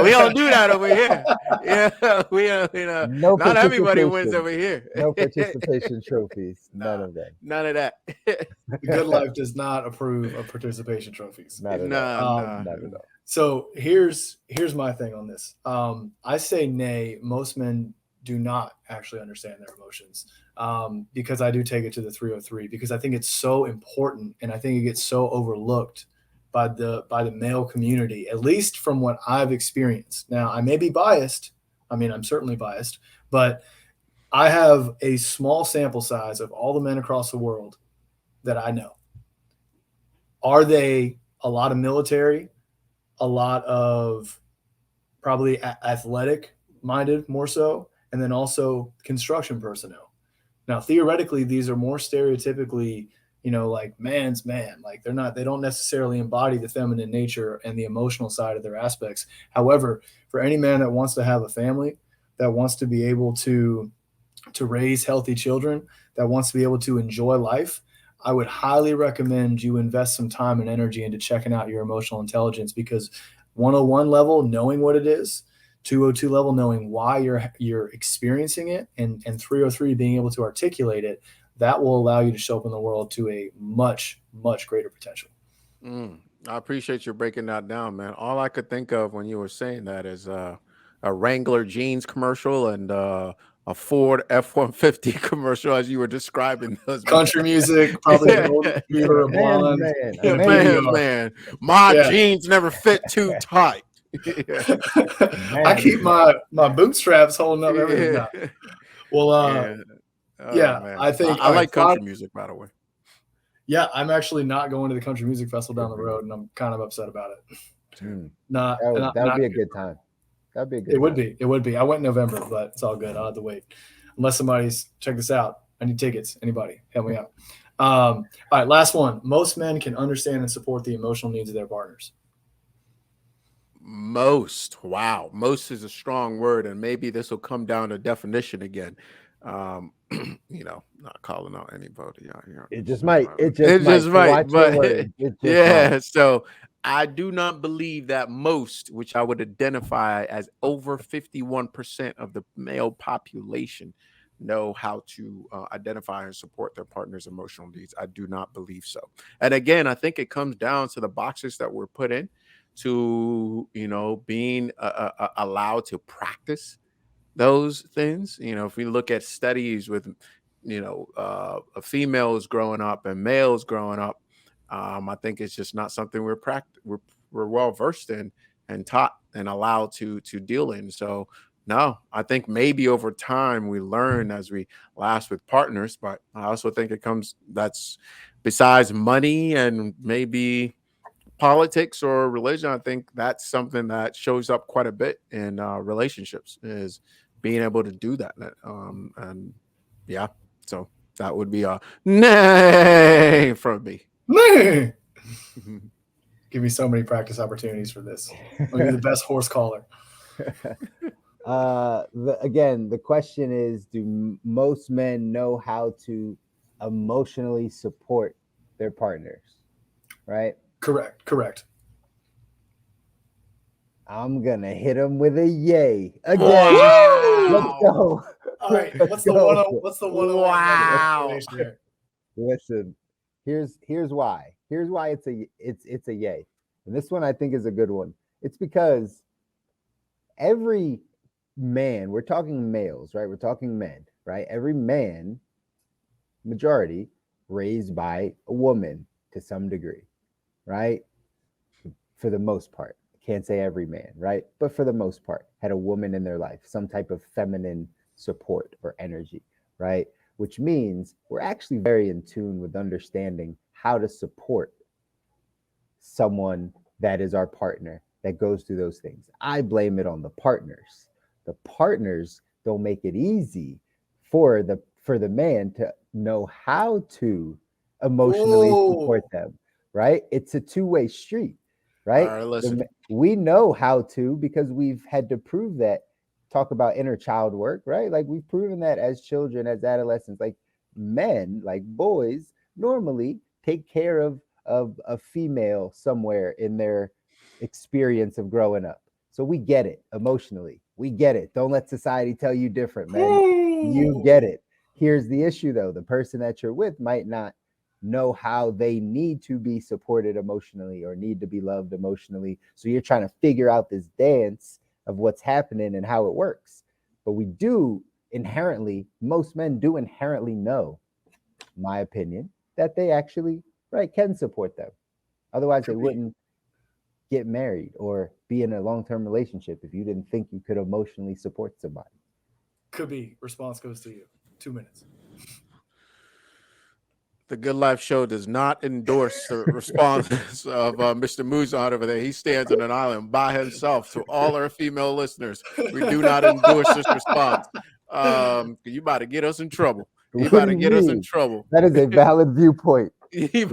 We don't do that over here. Yeah, No not everybody wins participation. over here. No participation trophies. None Nah, of them. none of that. The Good Life does not approve of participation trophies. Not at Nah, all. nah. Not at all. So here's my thing on this. I say nay. Most men do not actually understand their emotions, because I do take it to the 303 because I think it's so important and I think it gets so overlooked by the male community, at least from what I've experienced. Now I may be biased. I mean, I'm certainly biased, but I have a small sample size of all the men across the world that I know. Are they a lot of military? A lot of probably athletic minded more so, and then also construction personnel. Now, theoretically, these are more stereotypically, like man's man. Like they don't necessarily embody the feminine nature and the emotional side of their aspects. However, for any man that wants to have a family, that wants to be able to raise healthy children, that wants to be able to enjoy life, I would highly recommend you invest some time and energy into checking out your emotional intelligence, because 101 level, knowing what it is, 202 level, knowing why you're experiencing it, and 303 being able to articulate it, that will allow you to show up in the world to a much, much greater potential. I appreciate you breaking that down, man. All I could think of when you were saying that is a Wrangler jeans commercial and a Ford F-150 commercial as you were describing those. Country music, probably an old computer, a blonde. Man, Yeah, man. My jeans never fit too tight. I keep my bootstraps holding up everything. No. Well, man. I think I like country music, by the way. Yeah, I'm actually not going to the country music festival down the road, and I'm kind of upset about it. That would be a good time. That'd be a good. It would be. I went in November, but it's all good. I'll have to wait. Unless somebody's check this out. I need tickets. Anybody, help me out. All right, last one. Most men can understand and support the emotional needs of their partners. Most. Wow. Most is a strong word, and maybe this will come down to definition again. Not calling out anybody out here. It just might. It just might. But yeah, so I do not believe that most, which I would identify as over 51% of the male population, know how to identify and support their partner's emotional needs. I do not believe so. And again, I think it comes down to the boxes that we're put in to, being allowed to practice those things. If we look at studies with, females growing up and males growing up, I think it's just not something we're well versed in and taught and allowed to deal in. So no, I think maybe over time we learn as we last with partners, but I also think that's besides money and maybe politics or religion. I think that's something that shows up quite a bit in relationships, is being able to do that. And yeah, so that would be a nay from me. Give me so many practice opportunities for this. I'll be the best horse caller. Again, the question is, do most men know how to emotionally support their partners? Right? Correct. I'm gonna hit him with a yay again. Wow. Let's go. All right. What's the one? Wow. Listen, here's why. Here's why it's a yay. And this one I think is a good one. It's because every man, we're talking males, right? We're talking men, right? Every man, majority, raised by a woman to some degree, right? For the most part. Can't say every man, right? But for the most part, had a woman in their life, some type of feminine support or energy, right? Which means we're actually very in tune with understanding how to support someone that is our partner that goes through those things. I blame it on the partners. The partners don't make it easy for the man to know how to emotionally support them, right? It's a two-way street, right? All right, listen. We know how to, because we've had to prove that. Talk about inner child work, right? Like we've proven that as children, as adolescents, like men, like boys normally take care of a female somewhere in their experience of growing up. So we get it emotionally. We get it. Don't let society tell you different, man. You get it. Here's the issue though. The person that you're with might not know how they need to be supported emotionally or need to be loved emotionally. So you're trying to figure out this dance of what's happening and how it works. But we do inherently, most men do inherently know, my opinion, that they actually can support them. Otherwise, they wouldn't get married or be in a long-term relationship if you didn't think you could emotionally support somebody. Could be. Response goes to you. 2 minutes. The Good Life Show does not endorse the response of Mr. Muzan over there. He stands on an island by himself. To all our female listeners, we do not endorse this response. You about to get us in trouble. You about to get us in trouble. That is a valid viewpoint. It is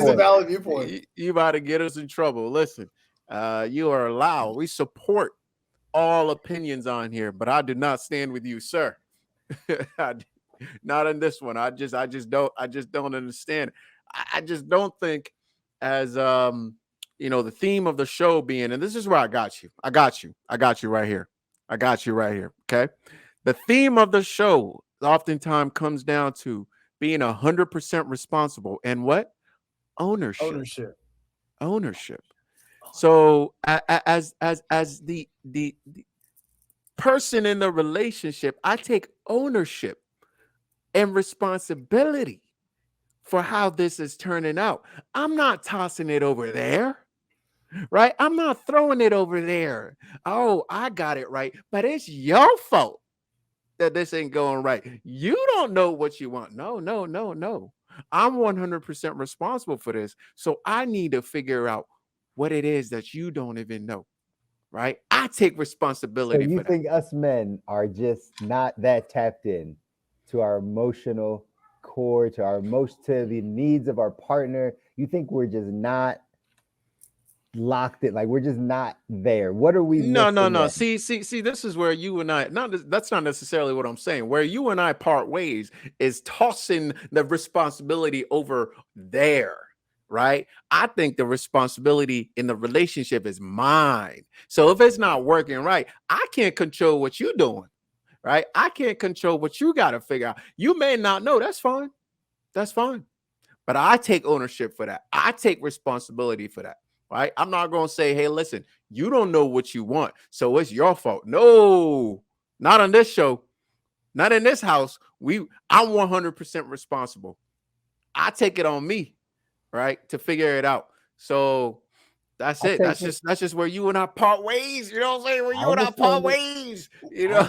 a valid viewpoint. You about to get us in trouble. Listen, you are allowed. We support all opinions on here, but I do not stand with you, sir. Not in this one. I just don't understand. I just don't think, as the theme of the show being, and this is where I got you right here. Okay. The theme of the show oftentimes comes down to being 100% responsible and what? Ownership. So as the person in the relationship, I take ownership and responsibility for how this is turning out. I'm not tossing it over there, right? I'm not throwing it over there. Oh, I got it right, but it's your fault that this ain't going right. You don't know what you want. No. I'm 100% responsible for this. So I need to figure out what it is that you don't even know, right? I take responsibility. So you think us men are just not that tapped in to our emotional core, to the needs of our partner? You think we're just not locked in, like we're just not there? What are we missing? No. See, this is where you and I, that's not necessarily what I'm saying. Where you and I part ways is tossing the responsibility over there, right? I think the responsibility in the relationship is mine. So if it's not working right, I can't control what you're doing, right? I can't control what you got to figure out. You may not know. That's fine. But I take ownership for that. I take responsibility for that. Right? I'm not going to say, hey, listen, you don't know what you want, so it's your fault. No, not on this show. Not in this house. I'm 100% responsible. I take it on me, right, to figure it out. So that's it. That's just where you and I part ways. You know what I'm saying? Where you and I part ways. You know,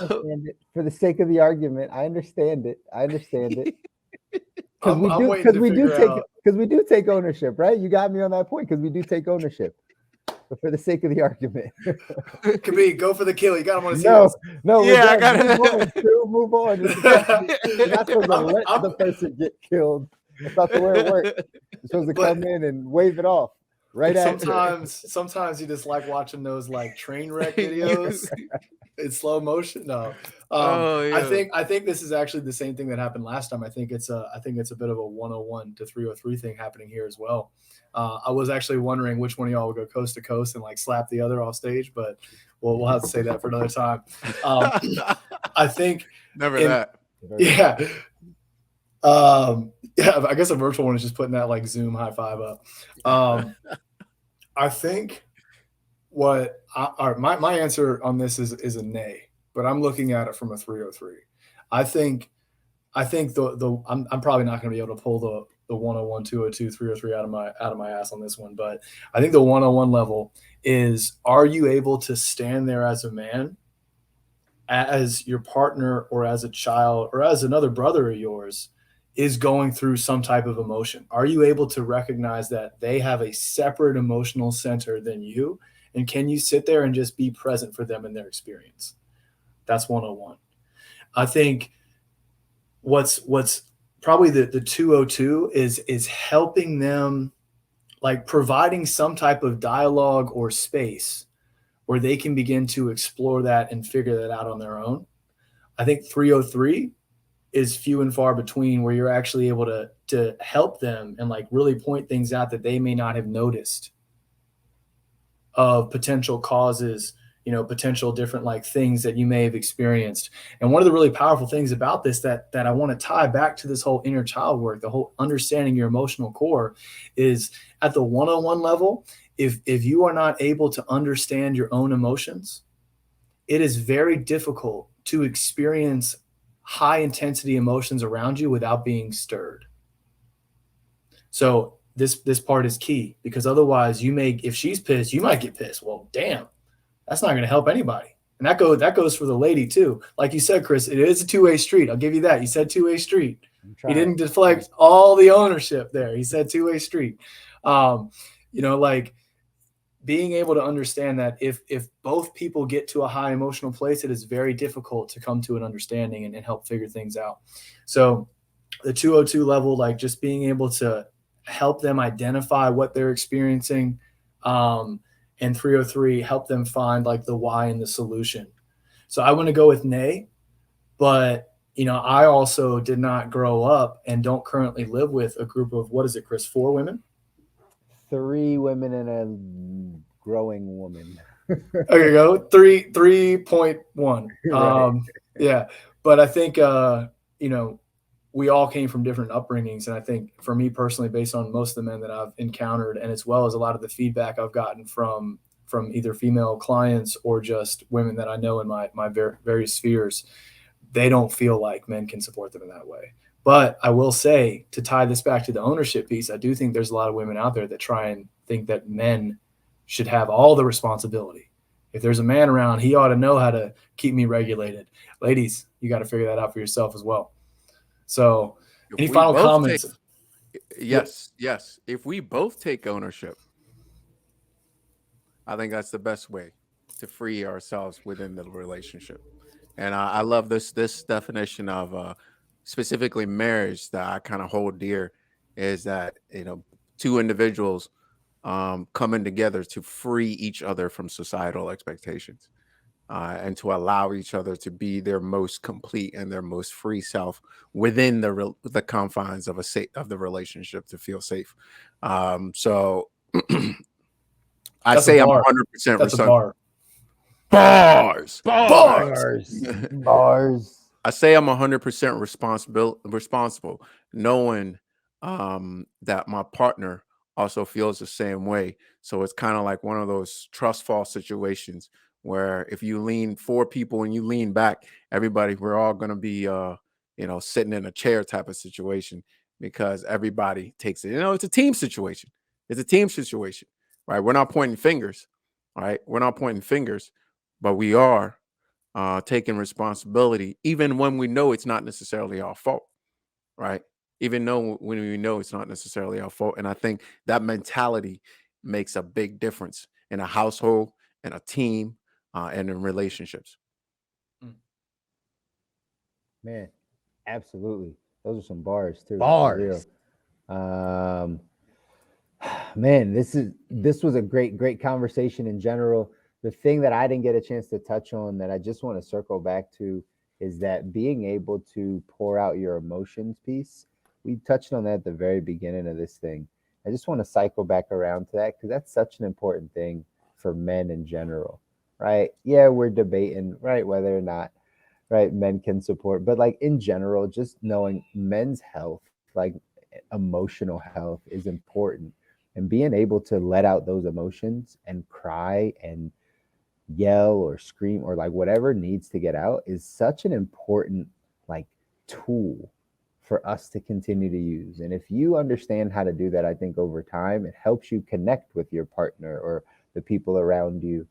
for the sake of the argument, I understand it. Because we do take ownership, right? You got me on that point, because we do take ownership. But for the sake of the argument, Khabib, go for the kill. You got him on his heels. Yeah, I got it. Move on. You're not supposed to let the person get killed. That's not the way it works. You're supposed to come in and wave it off. Right. Sometimes you just like watching those like train wreck videos in slow motion. No. Yeah. I think this is actually the same thing that happened last time. I think it's a bit of a 101 to 303 thing happening here as well. I was actually wondering which one of y'all would go coast to coast and like slap the other off stage, but we'll have to say that for another time. I think that. Yeah. I guess a virtual one is just putting that like Zoom high five up. I think my answer on this is a nay, but I'm looking at it from a 303. I think I'm probably not going to be able to pull the 101, 202, 303 out of my ass on this one, but I think the 101 level is, are you able to stand there as a man, as your partner, or as a child, or as another brother of yours is going through some type of emotion? Are you able to recognize that they have a separate emotional center than you? And can you sit there and just be present for them in their experience? That's 101. I think what's probably the 202 is helping them, like providing some type of dialogue or space where they can begin to explore that and figure that out on their own. I think 303 is few and far between, where you're actually able to help them and like really point things out that they may not have noticed of potential causes, potential different like things that you may have experienced. And one of the really powerful things about this that I want to tie back to this whole inner child work, the whole understanding your emotional core, is at the one-on-one level. If you are not able to understand your own emotions, it is very difficult to experience high intensity emotions around you without being stirred. So this part is key, because otherwise if she's pissed, you might get pissed. Well, damn, that's not going to help anybody. And that goes for the lady too. Like you said, Chris, it is a two-way street. I'll give you that. You said two-way street. He didn't deflect all the ownership there. He said two-way street. Like being able to understand that if both people get to a high emotional place, it is very difficult to come to an understanding and help figure things out. So the 202 level, like just being able to help them identify what they're experiencing, and 303, help them find like the why and the solution. So I want to go with nay, but I also did not grow up and don't currently live with a group of, what is it, Chris, 4 women? 3 women and a growing woman. Okay, go 3.1. Right. Yeah, but I think we all came from different upbringings, and I think for me personally, based on most of the men that I've encountered, and as well as a lot of the feedback I've gotten from either female clients or just women that I know in my various spheres, they don't feel like men can support them in that way. But I will say, to tie this back to the ownership piece, I do think there's a lot of women out there that try and think that men should have all the responsibility. If there's a man around, he ought to know how to keep me regulated. Ladies, you got to figure that out for yourself as well. So any final comments? Yes. If we both take ownership, I think that's the best way to free ourselves within the relationship. And I love this definition of specifically marriage that I kind of hold dear, is that 2 individuals coming together to free each other from societal expectations, and to allow each other to be their most complete and their most free self within the confines of the relationship, to feel safe. So I say I'm 100% responsible. Bars. I say I'm 100% responsible, knowing that my partner also feels the same way. So it's kind of like one of those trust fall situations where if you lean 4 people and you lean back, we're all going to be sitting in a chair type of situation, because everybody takes it. It's a team situation. Right? We're not pointing fingers. Right? We're not pointing fingers, but we are taking responsibility, even when we know it's not necessarily our fault, right? Even though when we know it's not necessarily our fault. And I think that mentality makes a big difference in a household, in a team, and in relationships. Man, absolutely. Those are some bars too. Bars. For real. Man, this was a great conversation in general. The thing that I didn't get a chance to touch on that I just want to circle back to is that being able to pour out your emotions piece. We touched on that at the very beginning of this thing. I just want to cycle back around to that because that's such an important thing for men in general, right? Yeah, we're debating, right, whether or not, right, men can support, but like in general, just knowing men's health, like emotional health is important, and being able to let out those emotions and cry and yell or scream or like whatever needs to get out is such an important like tool for us to continue to use. And if you understand how to do that, I think over time it helps you connect with your partner or the people around you,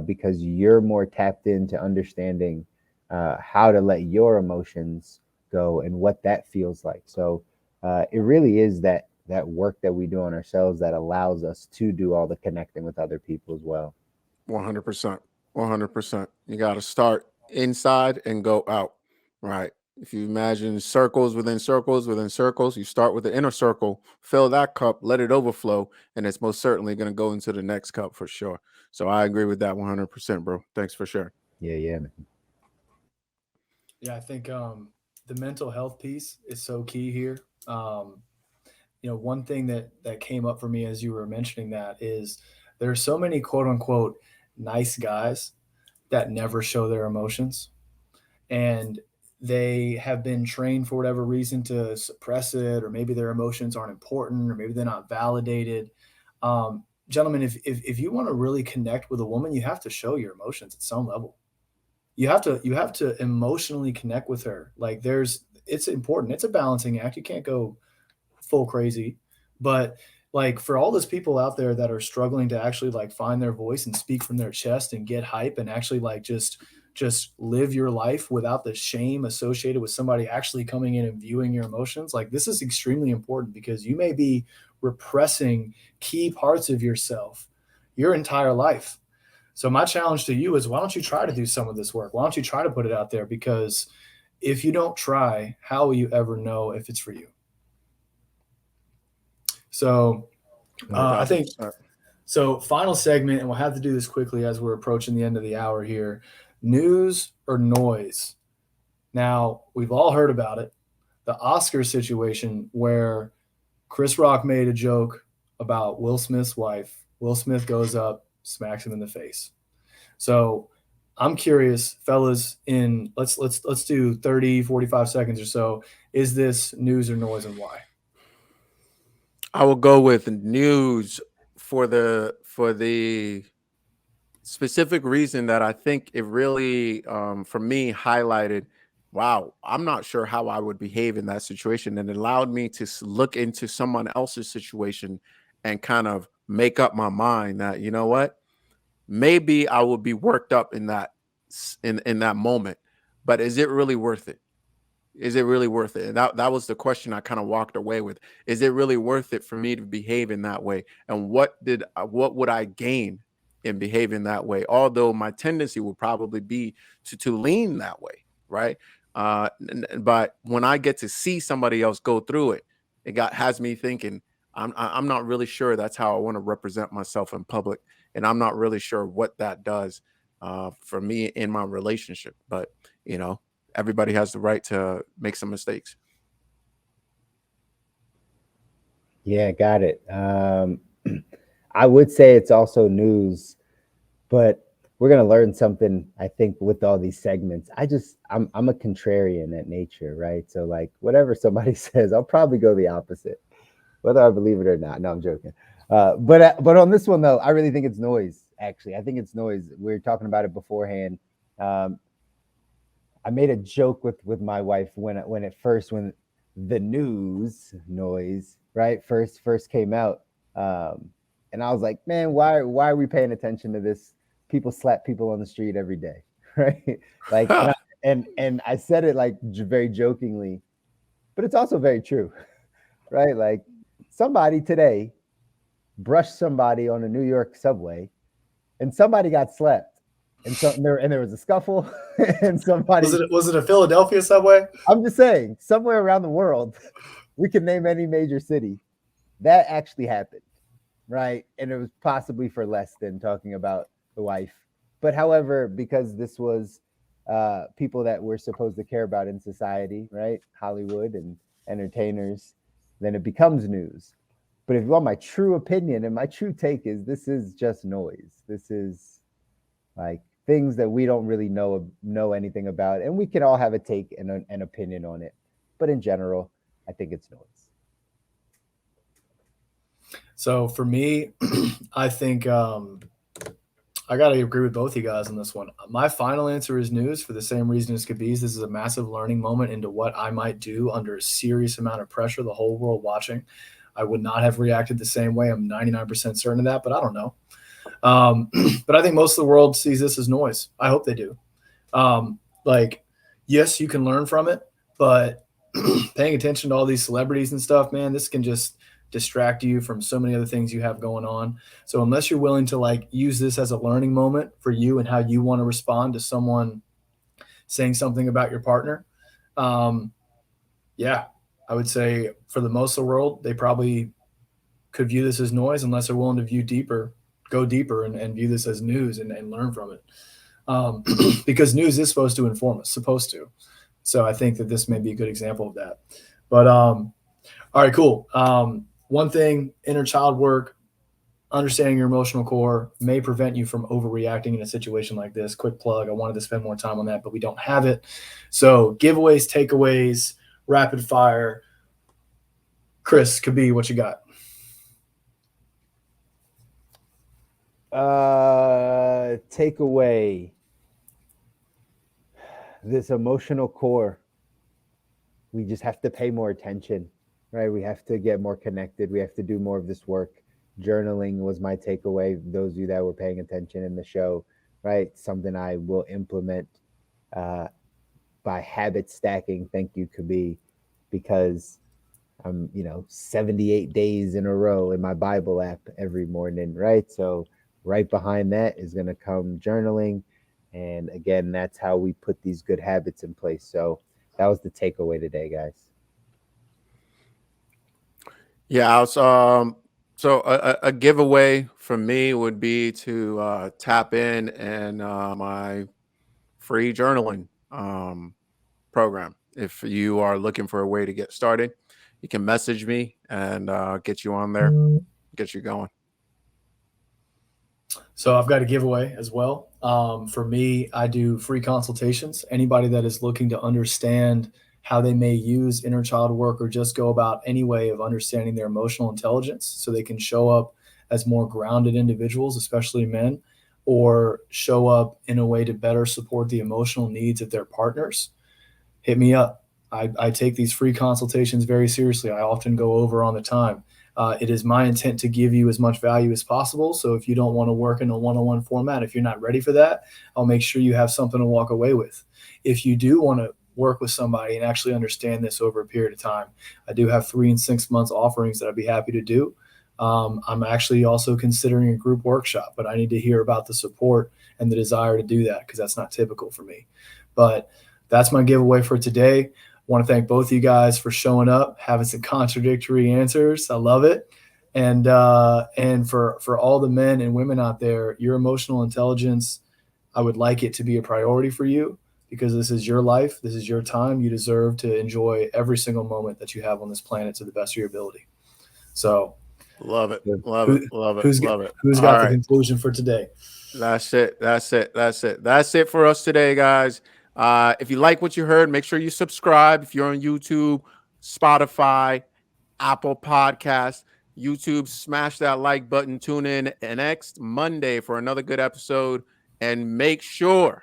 because you're more tapped into understanding how to let your emotions go and what that feels like. So it really is that work that we do on ourselves that allows us to do all the connecting with other people as well. 100%. 100%. You got to start inside and go out, right? If you imagine circles within circles within circles, you start with the inner circle, fill that cup, let it overflow, and it's most certainly going to go into the next cup for sure. So I agree with that 100%, bro. Thanks for sharing. Yeah, man. Yeah, I think the mental health piece is so key here. One thing that came up for me as you were mentioning that is There are so many quote unquote nice guys that never show their emotions, and they have been trained for whatever reason to suppress it, or maybe their emotions aren't important, or maybe they're not validated. Gentlemen, if you want to really connect with a woman, you have to show your emotions at some level. You have to emotionally connect with her. Like it's important. It's a balancing act. You can't go full crazy, but like for all those people out there that are struggling to actually like find their voice and speak from their chest and get hype and actually like just live your life without the shame associated with somebody actually coming in and viewing your emotions, like this is extremely important, because you may be repressing key parts of yourself your entire life. So my challenge to you is, why don't you try to do some of this work? Why don't you try to put it out there? Because if you don't try, how will you ever know if it's for you? So I think 1000%. so. Final segment, and we'll have to do this quickly as we're approaching the end of the hour here. News or noise? Now, we've all heard about it. The Oscar situation where Chris Rock made a joke about Will Smith's wife. Will Smith goes up, smacks him in the face. So I'm curious, fellas, in let's do 30, 45 seconds or so. Is this news or noise, and why? I will go with news for the specific reason that I think it really, for me, highlighted, wow, I'm not sure how I would behave in that situation. And it allowed me to look into someone else's situation and kind of make up my mind that, you know what, maybe I would be worked up in that in that moment, but is it really worth it? Is it really worth it? And that was the question I kind of walked away with. Is it really worth it for me to behave in that way? And what would I gain in behaving that way? Although my tendency would probably be to lean that way, right? But when I get to see somebody else go through it, has me thinking. I'm not really sure that's how I want to represent myself in public, and I'm not really sure what that does for me in my relationship. But you know, everybody has the right to make some mistakes. Yeah, got it. I would say it's also news, but we're gonna learn something, I think, with all these segments. I'm a contrarian at nature, right? So like whatever somebody says, I'll probably go the opposite, whether I believe it or not. No, I'm joking. But on this one though, I really think it's noise. Actually, I think it's noise. We were talking about it beforehand. Um, I made a joke with my wife when the news noise right first came out, and I was like, man, why are we paying attention to this? People slap people on the street every day, right? Like, and I said it like very jokingly, but it's also very true, right? Like somebody today brushed somebody on a New York subway, and somebody got slapped, and there was a scuffle, and somebody. Was it a Philadelphia subway? I'm just saying, somewhere around the world, we can name any major city that actually happened, right? And it was possibly for less than talking about the wife. But however, because this was people that we're supposed to care about in society, right? Hollywood and entertainers, then it becomes news. But if you want my true opinion, and my true take is, this is just noise. This is like things that we don't really know anything about, and we can all have a take and an opinion on it. But in general, I think it's noise. So for me, I think I got to agree with both you guys on this one. My final answer is news, for the same reason as Kabiz. This is a massive learning moment into what I might do under a serious amount of pressure, the whole world watching. I would not have reacted the same way. I'm 99% certain of that, but I don't know. But I think most of the world sees this as noise. I hope they do. Like, yes, you can learn from it, but paying attention to all these celebrities and stuff, man, this can just distract you from so many other things you have going on. So unless you're willing to like use this as a learning moment for you and how you want to respond to someone saying something about your partner, yeah, I would say for the most of the world, they probably could view this as noise, unless they're willing to go deeper and view this as news and learn from it. Because news is supposed to inform us, supposed to. So I think that this may be a good example of that. But all right, cool. One thing, inner child work, understanding your emotional core may prevent you from overreacting in a situation like this. Quick plug. I wanted to spend more time on that, but we don't have it. So giveaways, takeaways, rapid fire. Chris, could be what you got. Take away this emotional core. We just have to pay more attention, right? We have to get more connected. We have to do more of this work. Journaling was my takeaway. Those of you that were paying attention in the show, right? Something I will implement by habit stacking. Thank you, Kabi, because I'm, 78 days in a row in my Bible app every morning, right? So right behind that is going to come journaling. And again, that's how we put these good habits in place. So that was the takeaway today, guys. Yeah, I was, so a giveaway for me would be to tap in and my free journaling program. If you are looking for a way to get started, you can message me and get you on there, get you going. So I've got a giveaway as well. For me, I do free consultations. Anybody that is looking to understand how they may use inner child work or just go about any way of understanding their emotional intelligence so they can show up as more grounded individuals, especially men, or show up in a way to better support the emotional needs of their partners, hit me up. I take these free consultations very seriously. I often go over on the time. It is my intent to give you as much value as possible. So if you don't want to work in a one-on-one format, if you're not ready for that, I'll make sure you have something to walk away with. If you do want to work with somebody and actually understand this over a period of time, I do have 3 and 6 months offerings that I'd be happy to do. I'm actually also considering a group workshop, but I need to hear about the support and the desire to do that because that's not typical for me. But that's my giveaway for today. I want to thank both of you guys for showing up, having some contradictory answers. I love it. And for all the men and women out there, your emotional intelligence, I would like it to be a priority for you because this is your life. This is your time. You deserve to enjoy every single moment that you have on this planet to the best of your ability. So Love it. Love it. Love it. Who's Love it. got All the right. conclusion for today? That's it. That's it. That's it. That's it for us today, guys. If you like what you heard, make sure you subscribe. If you're on YouTube, Spotify, Apple Podcasts, YouTube, smash that like button. Tune in next Monday for another good episode. And make sure,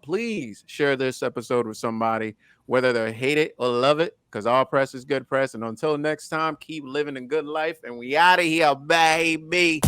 please share this episode with somebody, whether they hate it or love it, because all press is good press. And until next time, keep living a good life. And we out of here, baby.